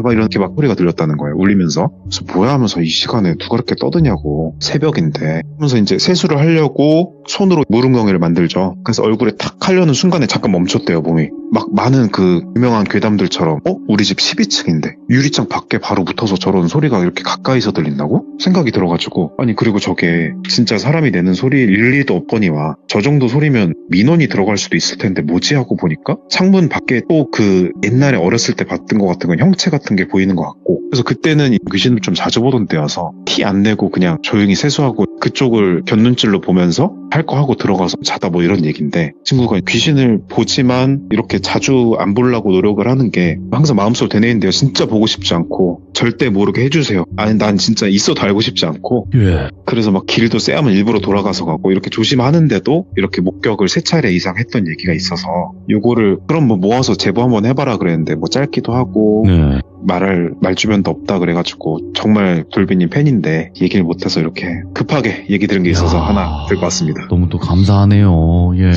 막 이렇게 막 소리가 들렸다는 거예요. 울리면서. 그래서 뭐야 하면서 이 시간에 누가 이렇게 떠드냐고 새벽인데 하면서 이제 세수를 하려고 손으로 무릉덩이를 만들죠. 그래서 얼굴에 탁 하려는 순간에 잠깐 멈췄대요. 몸이 막 많은 그 유명한 괴담들처럼 우리 집 12층인데 유리창 밖에 바로 붙어서 저런 소리가 이렇게 가까이서 들린다고? 생각이 들어가지고 아니 그리고 저게 진짜 사람이 내는 소리 일리도 없거니와 저 정도 소리면 민원이 들어갈 수도 있을 텐데 뭐지 하고 보니까 창문 밖에 또 그 옛날에 어렸을 때 봤던 것 같은 건 형체 같은 게 보이는 것 같고 그래서 그때는 귀신을 좀 자주 보던 때여서 티 안 내고 그냥 조용히 세수하고 그쪽을 곁눈질로 보면서 할 거 하고 들어가서 자다 뭐 이런 얘기인데 친구가 귀신을 보지만 이렇게 자주 안 보려고 노력을 하는 게 항상 마음속으로 되뇌인데요. 진짜 보고 싶지 않고 절대 모르게 해주세요. 아니 난 진짜 있어도 알고 싶지 않고 예. 그래서 막 길도 쎄하면 일부러 돌아가서 가고 이렇게 조심하는데도 이렇게 목격을 3차례 이상 했던 얘기가 있어서 요거를 그럼 뭐 모아서 제보 한번 해봐라 그랬는데 뭐 짧기도 하고 네. 말할 말주변도 없다 그래가지고 정말 돌비님 팬인데 얘기를 못해서 이렇게 급하게 얘기 들은 게 있어서 야. 하나 들고 왔습니다. 너무 또 감사하네요. 예.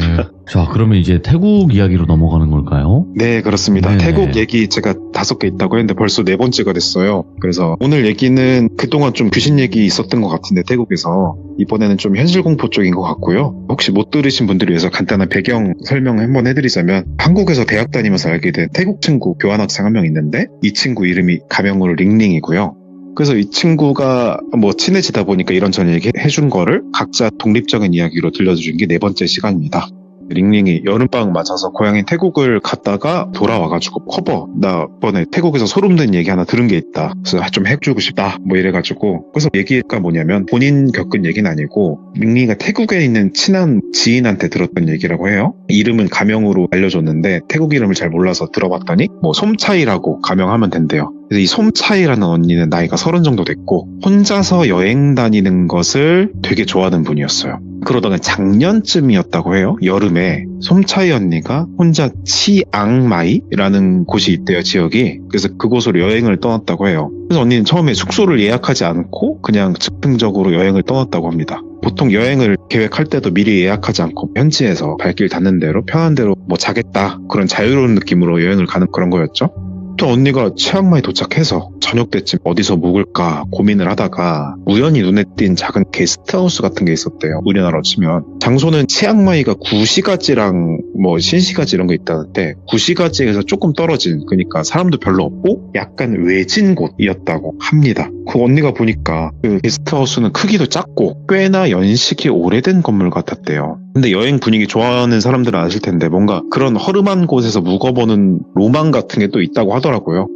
자, 그러면 이제 태국 이야기로 넘어가는 걸까요? 네 그렇습니다. 네네. 태국 얘기 제가 5개 있다고 했는데 벌써 4번째가 됐어요. 그래서 오늘 얘기는 그동안 좀 귀신 얘기 있었던 것 같은데 태국에서 이번에는 좀 현실 공포 쪽인 것 같고요. 혹시 못 들으신 분들을 위해서 간단한 배경 설명 한번 해드리자면 한국에서 대학 다니면서 알게 된 태국 친구 교환학생 한 명 있는데 이 친구 이름이 가명으로 링링이고요. 그래서 이 친구가 뭐 친해지다 보니까 이런저런 얘기 해준 거를 각자 독립적인 이야기로 들려준 게 4번째 시간입니다. 링링이 여름방학 맞아서 고향인 태국을 갔다가 돌아와가지고 커버 나 이번에 태국에서 소름돋는 얘기 하나 들은 게 있다 그래서 좀 해주고 싶다 뭐 이래가지고 그래서 얘기가 뭐냐면 본인 겪은 얘기는 아니고 링링이가 태국에 있는 친한 지인한테 들었던 얘기라고 해요. 이름은 가명으로 알려줬는데 태국 이름을 잘 몰라서 들어봤더니 뭐 솜차이라고 가명하면 된대요. 그래서 이 솜차이라는 언니는 나이가 30 정도 됐고 혼자서 여행 다니는 것을 되게 좋아하는 분이었어요. 그러다가 작년쯤이었다고 해요. 여름에 솜차이 언니가 혼자 치앙마이라는 곳이 있대요, 지역이. 그래서 그곳으로 여행을 떠났다고 해요. 그래서 언니는 처음에 숙소를 예약하지 않고 그냥 즉흥적으로 여행을 떠났다고 합니다. 보통 여행을 계획할 때도 미리 예약하지 않고 현지에서 발길 닿는 대로 편한 대로 뭐 자겠다, 그런 자유로운 느낌으로 여행을 가는 그런 거였죠. 또 언니가 치앙마이 도착해서 저녁 때쯤 어디서 묵을까 고민을 하다가 우연히 눈에 띈 작은 게스트하우스 같은 게 있었대요. 우리나라로 치면. 장소는 치앙마이가 구시가지랑 뭐 신시가지 이런 거 있다는데 구시가지에서 조금 떨어진, 그러니까 사람도 별로 없고 약간 외진 곳이었다고 합니다. 그 언니가 보니까 그 게스트하우스는 크기도 작고 꽤나 연식이 오래된 건물 같았대요. 근데 여행 분위기 좋아하는 사람들은 아실 텐데 뭔가 그런 허름한 곳에서 묵어보는 로망 같은 게 또 있다고 하더라고요.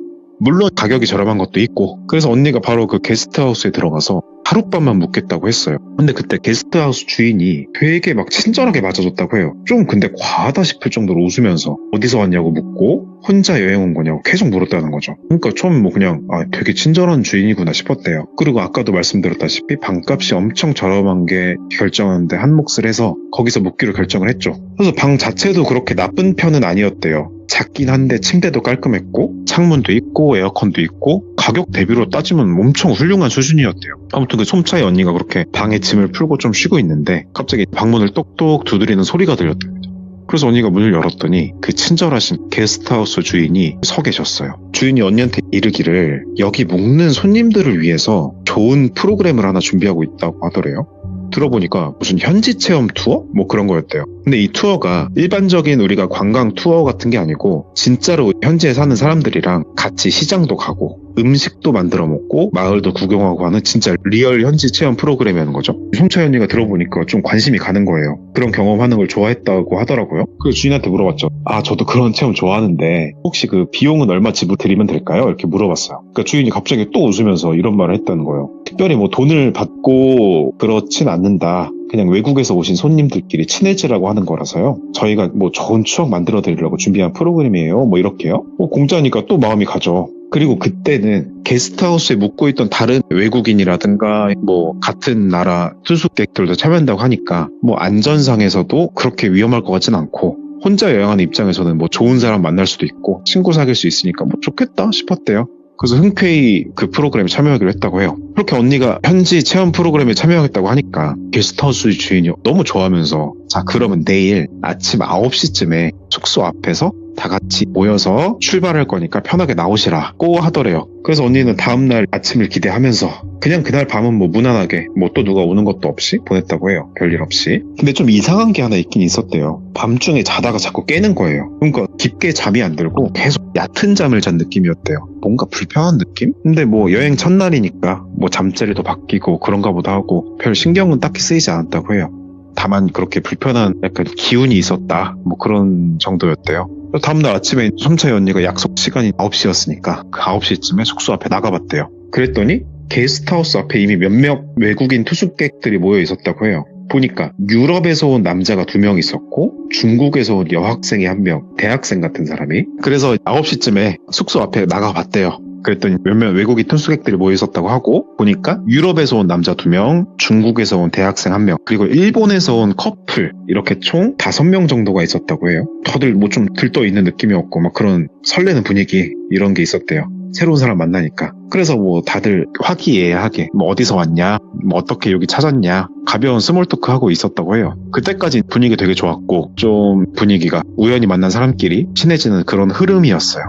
물론 가격이 저렴한 것도 있고. 그래서 언니가 바로 그 게스트하우스에 들어가서 하룻밤만 묵겠다고 했어요. 근데 그때 게스트하우스 주인이 되게 막 친절하게 맞아줬다고 해요. 좀 근데 과하다 싶을 정도로 웃으면서 어디서 왔냐고 묻고 혼자 여행 온 거냐고 계속 물었다는 거죠. 그러니까 처음 뭐 그냥 되게 친절한 주인이구나 싶었대요. 그리고 아까도 말씀드렸다시피 방값이 엄청 저렴한 게 결정하는데 한몫을 해서 거기서 묵기로 결정을 했죠. 그래서 방 자체도 그렇게 나쁜 편은 아니었대요. 작긴 한데 침대도 깔끔했고 창문도 있고 에어컨도 있고 가격 대비로 따지면 엄청 훌륭한 수준이었대요. 아무튼 그 솜차이 언니가 그렇게 방에 짐을 풀고 좀 쉬고 있는데 갑자기 방문을 똑똑 두드리는 소리가 들렸답니다. 그래서 언니가 문을 열었더니 그 친절하신 게스트하우스 주인이 서 계셨어요. 주인이 언니한테 이르기를 여기 묵는 손님들을 위해서 좋은 프로그램을 하나 준비하고 있다고 하더래요. 들어보니까 무슨 현지 체험 투어? 뭐 그런 거였대요. 근데 이 투어가 일반적인 우리가 관광 투어 같은 게 아니고 진짜로 현지에 사는 사람들이랑 같이 시장도 가고 음식도 만들어 먹고 마을도 구경하고 하는 진짜 리얼 현지 체험 프로그램이라는 거죠. 솜차이 언니가 들어보니까 좀 관심이 가는 거예요. 그런 경험하는 걸 좋아했다고 하더라고요. 그래서 주인한테 물어봤죠. 저도 그런 체험 좋아하는데 혹시 그 비용은 얼마 지불드리면 될까요? 이렇게 물어봤어요. 그러니까 주인이 갑자기 또 웃으면서 이런 말을 했다는 거예요. 특별히 뭐 돈을 받고 그렇진 않는다. 그냥 외국에서 오신 손님들끼리 친해지라고 하는 거라서요. 저희가 뭐 좋은 추억 만들어 드리려고 준비한 프로그램이에요. 뭐 이렇게요. 공짜니까 또 마음이 가죠. 그리고 그때는 게스트하우스에 묵고 있던 다른 외국인이라든가 뭐 같은 나라 투숙객들도 참여한다고 하니까 뭐 안전상에서도 그렇게 위험할 것 같진 않고 혼자 여행하는 입장에서는 뭐 좋은 사람 만날 수도 있고 친구 사귈 수 있으니까 뭐 좋겠다 싶었대요. 그래서 흔쾌히 그 프로그램에 참여하기로 했다고 해요. 그렇게 언니가 현지 체험 프로그램에 참여하겠다고 하니까 게스트하우스 주인이 너무 좋아하면서 자 그러면 내일 아침 9시쯤에 숙소 앞에서 다 같이 모여서 출발할 거니까 편하게 나오시라고 하더래요. 그래서 언니는 다음날 아침을 기대하면서 그냥 그날 밤은 뭐 무난하게 뭐 또 누가 오는 것도 없이 보냈다고 해요. 별일 없이. 근데 좀 이상한 게 하나 있긴 있었대요. 밤중에 자다가 자꾸 깨는 거예요. 그러니까 깊게 잠이 안 들고 계속 얕은 잠을 잔 느낌이었대요. 뭔가 불편한 느낌? 근데 뭐 여행 첫날이니까 뭐 잠자리도 바뀌고 그런가 보다 하고 별 신경은 딱히 쓰이지 않았다고 해요. 다만 그렇게 불편한 약간 기운이 있었다 뭐 그런 정도였대요. 다음날 아침에 솜차이 언니가 약속 시간이 9시였으니까 그 9시쯤에 숙소 앞에 나가봤대요. 그랬더니 게스트하우스 앞에 이미 몇몇 외국인 투숙객들이 모여 있었다고 해요. 보니까 유럽에서 온 남자가 2명 있었고 중국에서 온 여학생이 1명, 대학생 같은 사람이. 그래서 9시쯤에 숙소 앞에 나가봤대요. 그랬더니 몇몇 외국인 투숙객들이 모여 있었다고 하고 보니까 유럽에서 온 남자 2명, 중국에서 온 대학생 1명, 그리고 일본에서 온 커플 이렇게 총 5명 정도가 있었다고 해요. 다들 뭐 좀 들떠 있는 느낌이었고 막 그런 설레는 분위기 이런 게 있었대요. 새로운 사람 만나니까. 그래서 뭐 다들 화기애애하게 뭐 어디서 왔냐, 뭐 어떻게 여기 찾았냐 가벼운 스몰 토크 하고 있었다고 해요. 그때까지 분위기 되게 좋았고 좀 분위기가 우연히 만난 사람끼리 친해지는 그런 흐름이었어요.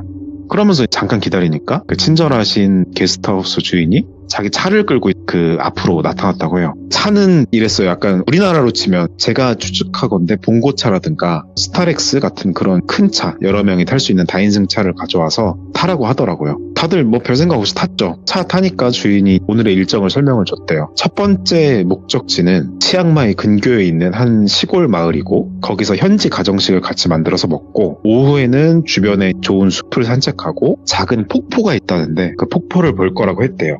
그러면서 잠깐 기다리니까 그 친절하신 게스트하우스 주인이 자기 차를 끌고 그 앞으로 나타났다고 해요. 차는 이랬어요. 약간 우리나라로 치면 제가 추측하건대 봉고차라든가 스타렉스 같은 그런 큰 차, 여러 명이 탈 수 있는 다인승 차를 가져와서 타라고 하더라고요. 다들 뭐 별 생각 없이 탔죠. 차 타니까 주인이 오늘의 일정을 설명을 줬대요. 첫 번째 목적지는 치앙마이 근교에 있는 한 시골 마을이고 거기서 현지 가정식을 같이 만들어서 먹고 오후에는 주변에 좋은 숲을 산책하고 작은 폭포가 있다는데 그 폭포를 볼 거라고 했대요.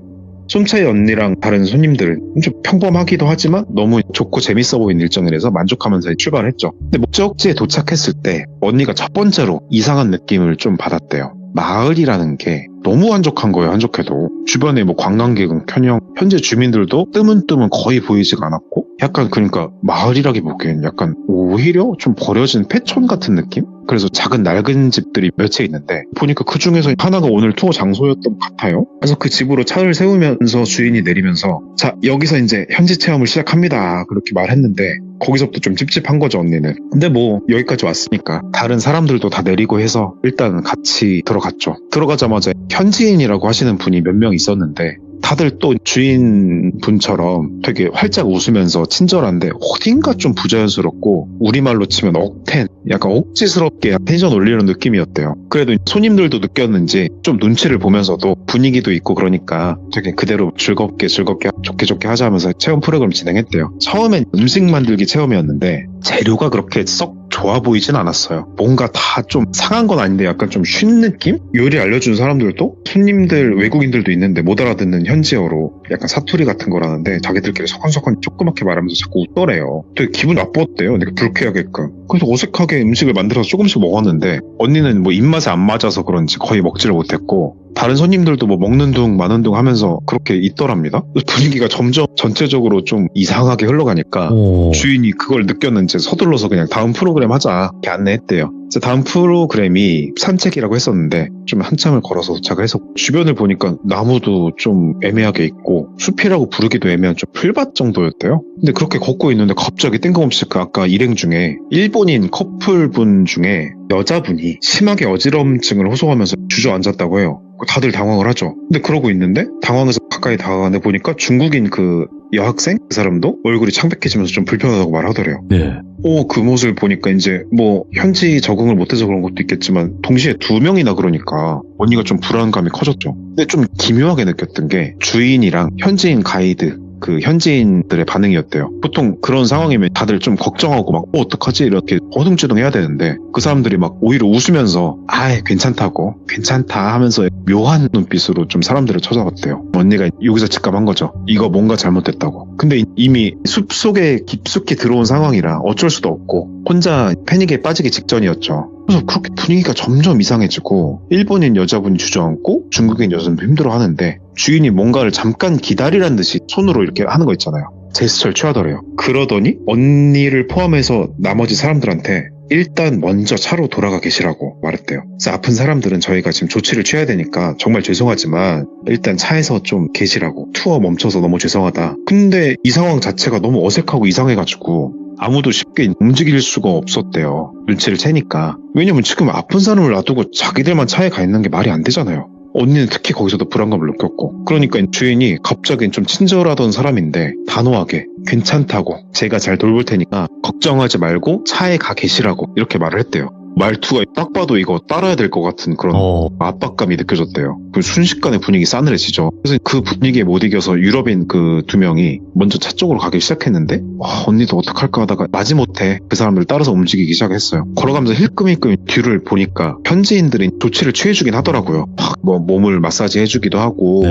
솜차이 언니랑 다른 손님들은 좀 평범하기도 하지만 너무 좋고 재밌어 보이는 일정이라서 만족하면서 출발했죠. 근데 목적지에 도착했을 때 언니가 첫 번째로 이상한 느낌을 좀 받았대요. 마을이라는 게 너무 한적한 거예요. 한적해도 주변에 뭐 관광객은커녕 현재 주민들도 뜨문뜨문 거의 보이지가 않았고, 약간 그러니까 마을이라기 보기엔 약간 오히려 좀 버려진 폐촌 같은 느낌? 그래서 작은 낡은 집들이 몇 채 있는데 보니까 그 중에서 하나가 오늘 투어 장소였던 것 같아요. 그래서 그 집으로 차를 세우면서 주인이 내리면서 자, 여기서 이제 현지 체험을 시작합니다, 그렇게 말했는데 거기서부터 좀 찝찝한 거죠, 언니는. 근데 뭐 여기까지 왔으니까 다른 사람들도 다 내리고 해서 일단 같이 들어갔죠. 들어가자마자 현지인이라고 하시는 분이 몇 명 있었는데 다들 또 주인분처럼 되게 활짝 웃으면서 친절한데 어딘가 좀 부자연스럽고 우리말로 치면 억텐, 약간 억지스럽게 텐션 올리는 느낌이었대요. 그래도 손님들도 느꼈는지 좀 눈치를 보면서도 분위기도 있고 그러니까 되게 그대로 즐겁게 좋게 하자면서 체험 프로그램 진행했대요. 처음엔 음식 만들기 체험이었는데 재료가 그렇게 썩 좋아 보이진 않았어요. 뭔가 다 좀 상한 건 아닌데 약간 좀 쉰 느낌? 요리 알려준 사람들도 손님들 외국인들도 있는데 못 알아듣는 현지어로 약간 사투리 같은 거라는데 자기들끼리 서건서건 조그맣게 말하면서 자꾸 웃더래요. 되게 기분 나빴대요. 내가 불쾌하게끔. 그래서 어색하게 음식을 만들어서 조금씩 먹었는데 언니는 뭐 입맛에 안 맞아서 그런지 거의 먹지를 못했고 다른 손님들도 뭐 먹는 둥 마는 둥 하면서 그렇게 있더랍니다. 분위기가 점점 전체적으로 좀 이상하게 흘러가니까 주인이 그걸 느꼈는지 서둘러서 그냥 다음 프로그램 하자 이렇게 안내했대요. 다음 프로그램이 산책이라고 했었는데 좀 한참을 걸어서 도착을 해서 주변을 보니까 나무도 좀 애매하게 있고 숲이라고 부르기도 애매한 좀 풀밭 정도였대요. 근데 그렇게 걷고 있는데 갑자기 뜬금없이 그 아까 일행 중에 일본인 커플분 중에 여자분이 심하게 어지럼증을 호소하면서 주저앉았다고 해요. 다들 당황을 하죠. 근데 그러고 있는데 당황해서 가까이 다가가는데 보니까 중국인 그 여학생? 그 사람도 얼굴이 창백해지면서 좀 불편하다고 말하더래요. 네. 그 모습을 보니까 이제 뭐 현지 적응을 못해서 그런 것도 있겠지만 동시에 2명이나 그러니까 언니가 좀 불안감이 커졌죠. 근데 좀 기묘하게 느꼈던 게 주인이랑 현지인 가이드 그 현지인들의 반응이었대요. 보통 그런 상황이면 다들 좀 걱정하고 막 어떡하지 이렇게 허둥지둥 해야 되는데 그 사람들이 막 오히려 웃으면서 괜찮다고 괜찮다 하면서 묘한 눈빛으로 좀 사람들을 쳐다봤대요. 언니가 여기서 직감한 거죠. 이거 뭔가 잘못됐다고. 근데 이미 숲속에 깊숙이 들어온 상황이라 어쩔 수도 없고 혼자 패닉에 빠지기 직전이었죠. 그래서 그렇게 분위기가 점점 이상해지고 일본인 여자분이 주저앉고 중국인 여자분도 힘들어하는데 주인이 뭔가를 잠깐 기다리란 듯이 손으로 이렇게 하는 거 있잖아요. 제스처를 취하더래요. 그러더니 언니를 포함해서 나머지 사람들한테 일단 먼저 차로 돌아가 계시라고 말했대요. 그래서 아픈 사람들은 저희가 지금 조치를 취해야 되니까 정말 죄송하지만 일단 차에서 좀 계시라고. 투어 멈춰서 너무 죄송하다. 근데 이 상황 자체가 너무 어색하고 이상해가지고 아무도 쉽게 움직일 수가 없었대요. 눈치를 채니까. 왜냐면 지금 아픈 사람을 놔두고 자기들만 차에 가 있는 게 말이 안 되잖아요. 언니는 특히 거기서도 불안감을 느꼈고 그러니까 주인이 갑자기 좀 친절하던 사람인데 단호하게 괜찮다고 제가 잘 돌볼 테니까 걱정하지 말고 차에 가 계시라고 이렇게 말을 했대요. 말투가 딱 봐도 이거 따라야 될 것 같은 그런 압박감이 느껴졌대요. 그 순식간에 분위기 싸늘해지죠. 그래서 그 분위기에 못 이겨서 유럽인 그 2명이 먼저 차 쪽으로 가기 시작했는데 언니도 어떡할까 하다가 마지못해 그 사람들 따라서 움직이기 시작했어요. 걸어가면서 힐끔힐끔 뒤를 보니까 현지인들이 조치를 취해주긴 하더라고요. 뭐 몸을 마사지 해주기도 하고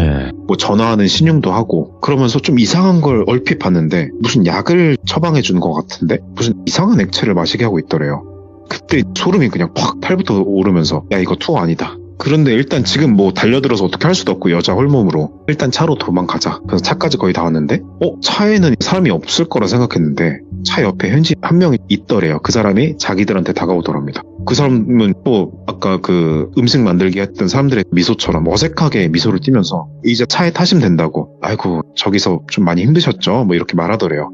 뭐 전화하는 신용도 하고 그러면서 좀 이상한 걸 얼핏 봤는데 무슨 약을 처방해주는 것 같은데 무슨 이상한 액체를 마시게 하고 있더래요. 그때 소름이 그냥 팍 팔부터 오르면서 야 이거 투어 아니다. 그런데 일단 지금 뭐 달려들어서 어떻게 할 수도 없고 여자 홀몸으로 일단 차로 도망가자. 그래서 차까지 거의 다 왔는데 차에는 사람이 없을 거라 생각했는데 차 옆에 현지 한 명이 있더래요. 그 사람이 자기들한테 다가오더랍니다. 그 사람은 또 아까 그 음식 만들기 했던 사람들의 미소처럼 어색하게 미소를 띠면서 이제 차에 타시면 된다고. 아이고 저기서 좀 많이 힘드셨죠? 뭐 이렇게 말하더래요.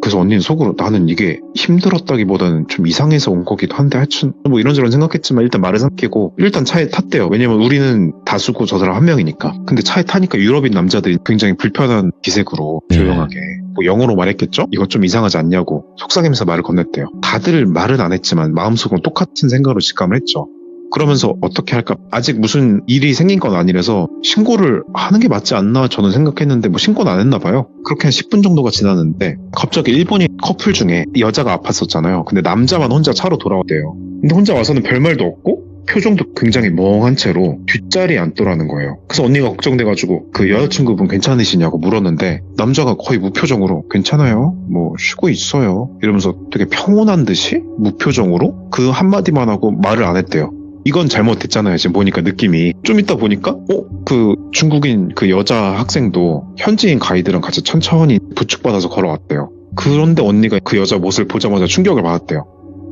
그래서 언니는 속으로 나는 이게 힘들었다기보다는 좀 이상해서 온 거기도 한데 하여튼 뭐 이런저런 생각했지만 일단 말을 삼키고 일단 차에 탔대요. 왜냐면 우리는 다수고 저 사람 한 명이니까. 근데 차에 타니까 유럽인 남자들이 굉장히 불편한 기색으로 조용하게 뭐 영어로 말했겠죠? 이거 좀 이상하지 않냐고 속삭이면서 말을 건넸대요. 다들 말은 안 했지만 마음속으로 똑같은 생각으로 직감을 했죠. 그러면서 어떻게 할까? 아직 무슨 일이 생긴 건 아니라서 신고를 하는 게 맞지 않나 저는 생각했는데 뭐 신고는 안 했나 봐요. 그렇게 한 10분 정도가 지났는데 갑자기 일본인 커플 중에 여자가 아팠었잖아요. 근데 남자만 혼자 차로 돌아왔대요. 근데 혼자 와서는 별말도 없고 표정도 굉장히 멍한 채로 뒷자리에 앉더라는 거예요. 그래서 언니가 걱정돼가지고 그 여자친구분 괜찮으시냐고 물었는데 남자가 거의 무표정으로 괜찮아요? 뭐 쉬고 있어요. 이러면서 되게 평온한 듯이 무표정으로 그 한마디만 하고 말을 안 했대요. 이건 잘못됐잖아요. 지금 보니까 느낌이. 좀 이따 보니까 그 중국인 그 여자 학생도 현지인 가이드랑 같이 천천히 부축받아서 걸어왔대요. 그런데 언니가 그 여자 모습을 보자마자 충격을 받았대요.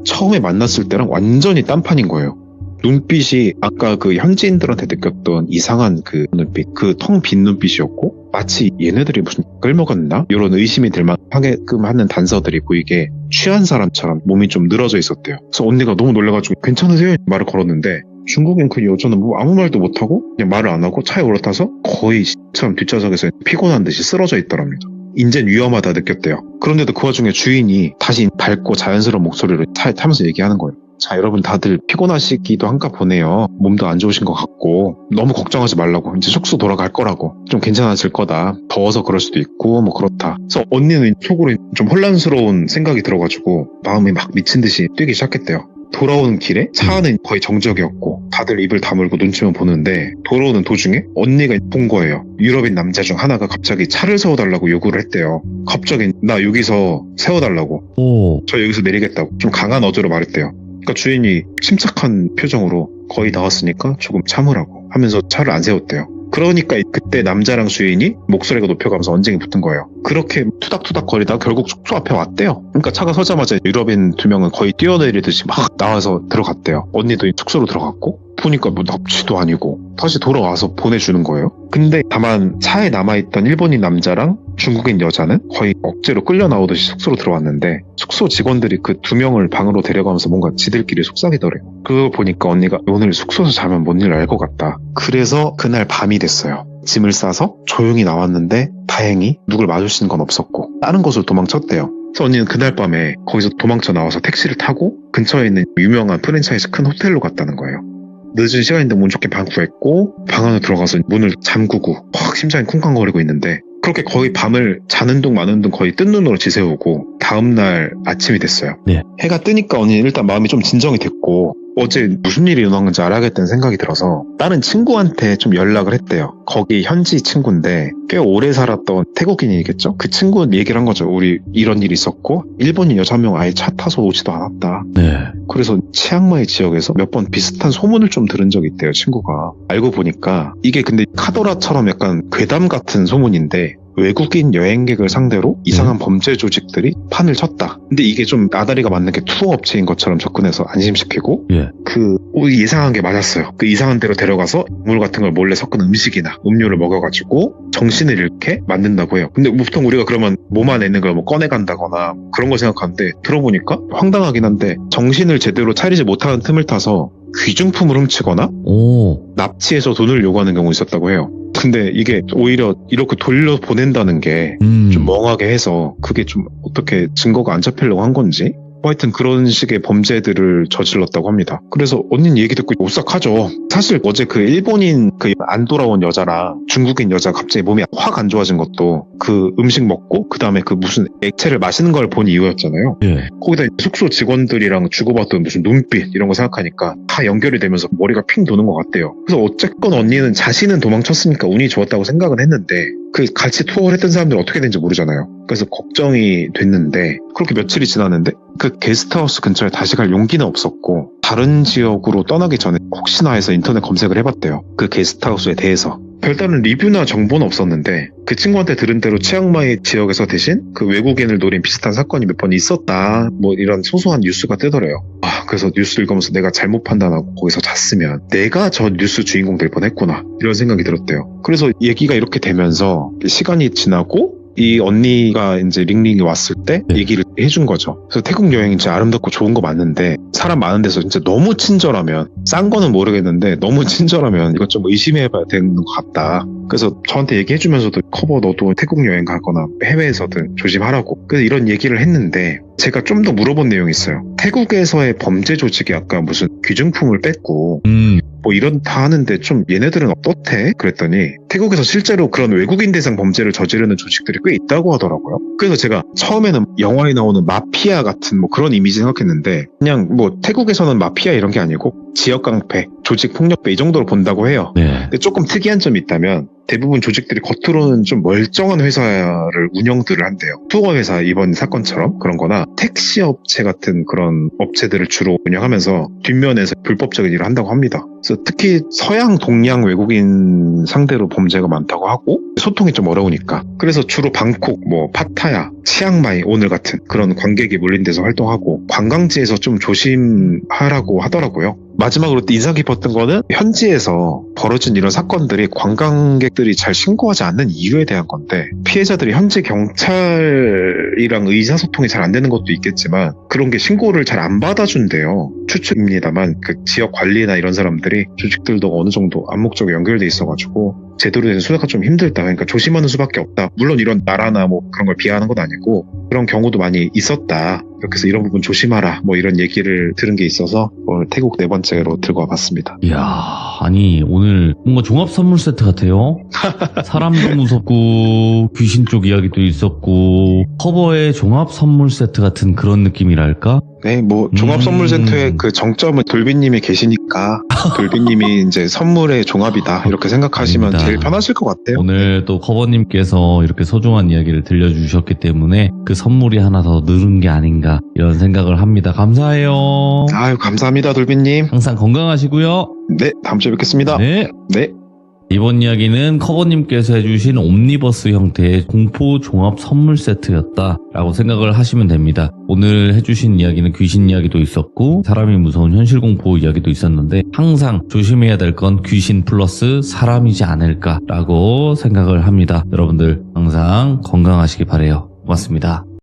처음에 만났을 때랑 완전히 딴판인 거예요. 눈빛이 아까 그 현지인들한테 느꼈던 이상한 그 눈빛, 그 텅 빈 눈빛이었고 마치 얘네들이 무슨 끌먹었나? 이런 의심이 들만하게끔 하는 단서들이 보이게 취한 사람처럼 몸이 좀 늘어져 있었대요. 그래서 언니가 너무 놀라가지고 괜찮으세요? 말을 걸었는데 중국인 그 여자는 뭐 아무 말도 못하고 그냥 말을 안 하고 차에 올라타서 거의 처럼 뒷좌석에서 피곤한 듯이 쓰러져 있더랍니다. 인젠 위험하다 느꼈대요. 그런데도 그 와중에 주인이 다시 밝고 자연스러운 목소리로 차에 타면서 얘기하는 거예요. 자, 여러분 다들 피곤하시기도 한가 보네요. 몸도 안 좋으신 것 같고 너무 걱정하지 말라고. 이제 숙소 돌아갈 거라고. 좀 괜찮아질 거다. 더워서 그럴 수도 있고 뭐 그렇다. 그래서 언니는 속으로 좀 혼란스러운 생각이 들어가지고 마음이 막 미친 듯이 뛰기 시작했대요. 돌아오는 길에 차 안은 거의 정적이었고 다들 입을 다물고 눈치만 보는데 돌아오는 도중에 언니가 본 거예요. 유럽인 남자 중 하나가 갑자기 차를 세워달라고 요구를 했대요. 갑자기 나 여기서 세워달라고. 오. 저 여기서 내리겠다고. 좀 강한 어조로 말했대요. 그러니까 주인이 침착한 표정으로 거의 나왔으니까 조금 참으라고 하면서 차를 안 세웠대요. 그러니까 그때 남자랑 주인이 목소리가 높여가면서 언쟁이 붙은 거예요. 그렇게 투닥투닥 거리다가 결국 숙소 앞에 왔대요. 그러니까 차가 서자마자 유럽인 2명은 거의 뛰어내리듯이 막 나와서 들어갔대요. 언니도 숙소로 들어갔고 보니까 뭐 납치도 아니고 다시 돌아와서 보내주는 거예요. 근데 다만 차에 남아있던 일본인 남자랑 중국인 여자는 거의 억지로 끌려 나오듯이 숙소로 들어왔는데 숙소 직원들이 그 2명을 방으로 데려가면서 뭔가 지들끼리 속삭이더래요. 그걸 보니까 언니가 오늘 숙소에서 자면 뭔 일 알 것 같다. 그래서 그날 밤이 됐어요. 짐을 싸서 조용히 나왔는데 다행히 누굴 마주치는 건 없었고 다른 곳으로 도망쳤대요. 그래서 언니는 그날 밤에 거기서 도망쳐 나와서 택시를 타고 근처에 있는 유명한 프랜차이즈 큰 호텔로 갔다는 거예요. 늦은 시간인데 운 좋게 방 구했고 방 안에 들어가서 문을 잠그고 확 심장이 쿵쾅거리고 있는데 그렇게 거의 밤을 자는 둥 마는 둥 거의 뜬 눈으로 지새우고 다음날 아침이 됐어요. 네. 해가 뜨니까 언니는 일단 마음이 좀 진정이 됐고 어제 무슨 일이 일어난 건지 알아야겠다는 생각이 들어서 다른 친구한테 좀 연락을 했대요. 거기 현지 친구인데 꽤 오래 살았던 태국인이겠죠? 그 친구 얘기를 한 거죠. 우리 이런 일이 있었고 일본인 여자 한 명 아예 차 타서 오지도 않았다. 네. 그래서 치앙마이 지역에서 몇 번 비슷한 소문을 좀 들은 적이 있대요. 친구가. 알고 보니까 이게 근데 카더라처럼 약간 괴담 같은 소문인데 외국인 여행객을 상대로 이상한 범죄 조직들이 판을 쳤다. 근데 이게 좀 아다리가 맞는 게 투어 업체인 것처럼 접근해서 안심시키고 예. 그 예상한 게 맞았어요. 그 이상한 데로 데려가서 물 같은 걸 몰래 섞은 음식이나 음료를 먹여가지고 정신을 잃게 만든다고 해요. 근데 보통 우리가 그러면 몸 안에 있는 걸 뭐 꺼내간다거나 그런 거 생각하는데 들어보니까 황당하긴 한데 정신을 제대로 차리지 못하는 틈을 타서 귀중품을 훔치거나 오. 납치해서 돈을 요구하는 경우 있었다고 해요. 근데 이게 오히려 이렇게 돌려보낸다는 게 좀 멍하게 해서 그게 좀 어떻게 증거가 안 잡히려고 한 건지 하여튼 그런 식의 범죄들을 저질렀다고 합니다. 그래서 언니는 얘기 듣고 오싹하죠. 사실 어제 그 일본인 그 안 돌아온 여자랑 중국인 여자 갑자기 몸이 확 안 좋아진 것도 그 음식 먹고 그 다음에 그 무슨 액체를 마시는 걸 본 이유였잖아요. 예. 거기다 숙소 직원들이랑 주고받던 무슨 눈빛 이런 거 생각하니까 다 연결이 되면서 머리가 핑 도는 것 같대요. 그래서 어쨌건 언니는 자신은 도망쳤으니까 운이 좋았다고 생각은 했는데 그 같이 투어를 했던 사람들은 어떻게 된지 모르잖아요. 그래서 걱정이 됐는데 그렇게 며칠이 지났는데 그 게스트하우스 근처에 다시 갈 용기는 없었고 다른 지역으로 떠나기 전에 혹시나 해서 인터넷 검색을 해봤대요. 그 게스트하우스에 대해서. 별다른 리뷰나 정보는 없었는데 그 친구한테 들은 대로 치앙마이 지역에서 대신 그 외국인을 노린 비슷한 사건이 몇 번 있었다. 뭐 이런 소소한 뉴스가 뜨더래요. 그래서 뉴스 읽으면서 내가 잘못 판단하고 거기서 잤으면 내가 저 뉴스 주인공 될 뻔했구나. 이런 생각이 들었대요. 그래서 얘기가 이렇게 되면서 시간이 지나고 이 언니가 이제 링링이 왔을 때 얘기를 해준 거죠. 그래서 태국 여행이 진짜 아름답고 좋은 거 맞는데 사람 많은 데서 진짜 너무 친절하면 싼 거는 모르겠는데 너무 친절하면 이것 좀 의심해봐야 되는 것 같다. 그래서 저한테 얘기해주면서도 커버 너도 태국 여행 가거나 해외에서든 조심하라고. 그래서 이런 얘기를 했는데 제가 좀 더 물어본 내용이 있어요. 태국에서의 범죄 조직이 아까 무슨 귀중품을 뺐고 뭐 이런다 하는데 좀 얘네들은 어떻대? 그랬더니 태국에서 실제로 그런 외국인 대상 범죄를 저지르는 조직들이 꽤 있다고 하더라고요. 그래서 제가 처음에는 영화에 나오는 마피아 같은 뭐 그런 이미지 생각했는데 그냥 뭐 태국에서는 마피아 이런 게 아니고 지역 깡패, 조직 폭력배 이 정도로 본다고 해요. 네. 근데 조금 특이한 점이 있다면 대부분 조직들이 겉으로는 좀 멀쩡한 회사를 운영들을 한대요. 투어 회사 이번 사건처럼 그런 거나 택시 업체 같은 그런 업체들을 주로 운영하면서 뒷면에서 불법적인 일을 한다고 합니다. 그래서 특히 서양 동양 외국인 상대로 범죄가 많다고 하고 소통이 좀 어려우니까 그래서 주로 방콕, 뭐 파타야, 치앙마이 오늘 같은 그런 관객이 몰린 데서 활동하고 관광지에서 좀 조심하라고 하더라고요. 마지막으로 또 인상 깊었던 거는 현지에서 벌어진 이런 사건들이 관광객들이 잘 신고하지 않는 이유에 대한 건데 피해자들이 현지 경찰이랑 의사소통이 잘 안 되는 것도 있겠지만 그런 게 신고를 잘 안 받아준대요. 추측입니다만 그 지역 관리나 이런 사람들이 조직들도 어느 정도 암묵적으로 연결돼 있어가지고 제대로 된 수사가 좀 힘들다. 그러니까 조심하는 수밖에 없다. 물론 이런 나라나 뭐 그런 걸 비하하는 건 아니고 그런 경우도 많이 있었다. 이렇게 해서 이런 부분 조심하라. 뭐 이런 얘기를 들은 게 있어서 오늘 태국 네 번째로 들고 와봤습니다. 이야, 아니 오늘 뭔가 종합 선물 세트 같아요. 사람도 무섭고 귀신 쪽 이야기도 있었고 커버의 종합 선물 세트 같은 그런 느낌이랄까? 네, 뭐 종합선물센터의 그 정점은 돌비님이 계시니까 돌비님이 이제 선물의 종합이다 이렇게 생각하시면 아닙니다. 제일 편하실 것 같아요. 오늘 또 커버님께서 이렇게 소중한 이야기를 들려주셨기 때문에 그 선물이 하나 더 늘은 게 아닌가 이런 생각을 합니다. 감사해요. 아유, 감사합니다, 돌비님. 항상 건강하시고요. 네, 다음 주에 뵙겠습니다. 네. 네. 이번 이야기는 커버님께서 해주신 옴니버스 형태의 공포 종합 선물 세트였다라고 생각을 하시면 됩니다. 오늘 해주신 이야기는 귀신 이야기도 있었고 사람이 무서운 현실 공포 이야기도 있었는데 항상 조심해야 될 건 귀신 플러스 사람이지 않을까라고 생각을 합니다. 여러분들 항상 건강하시기 바라요. 고맙습니다.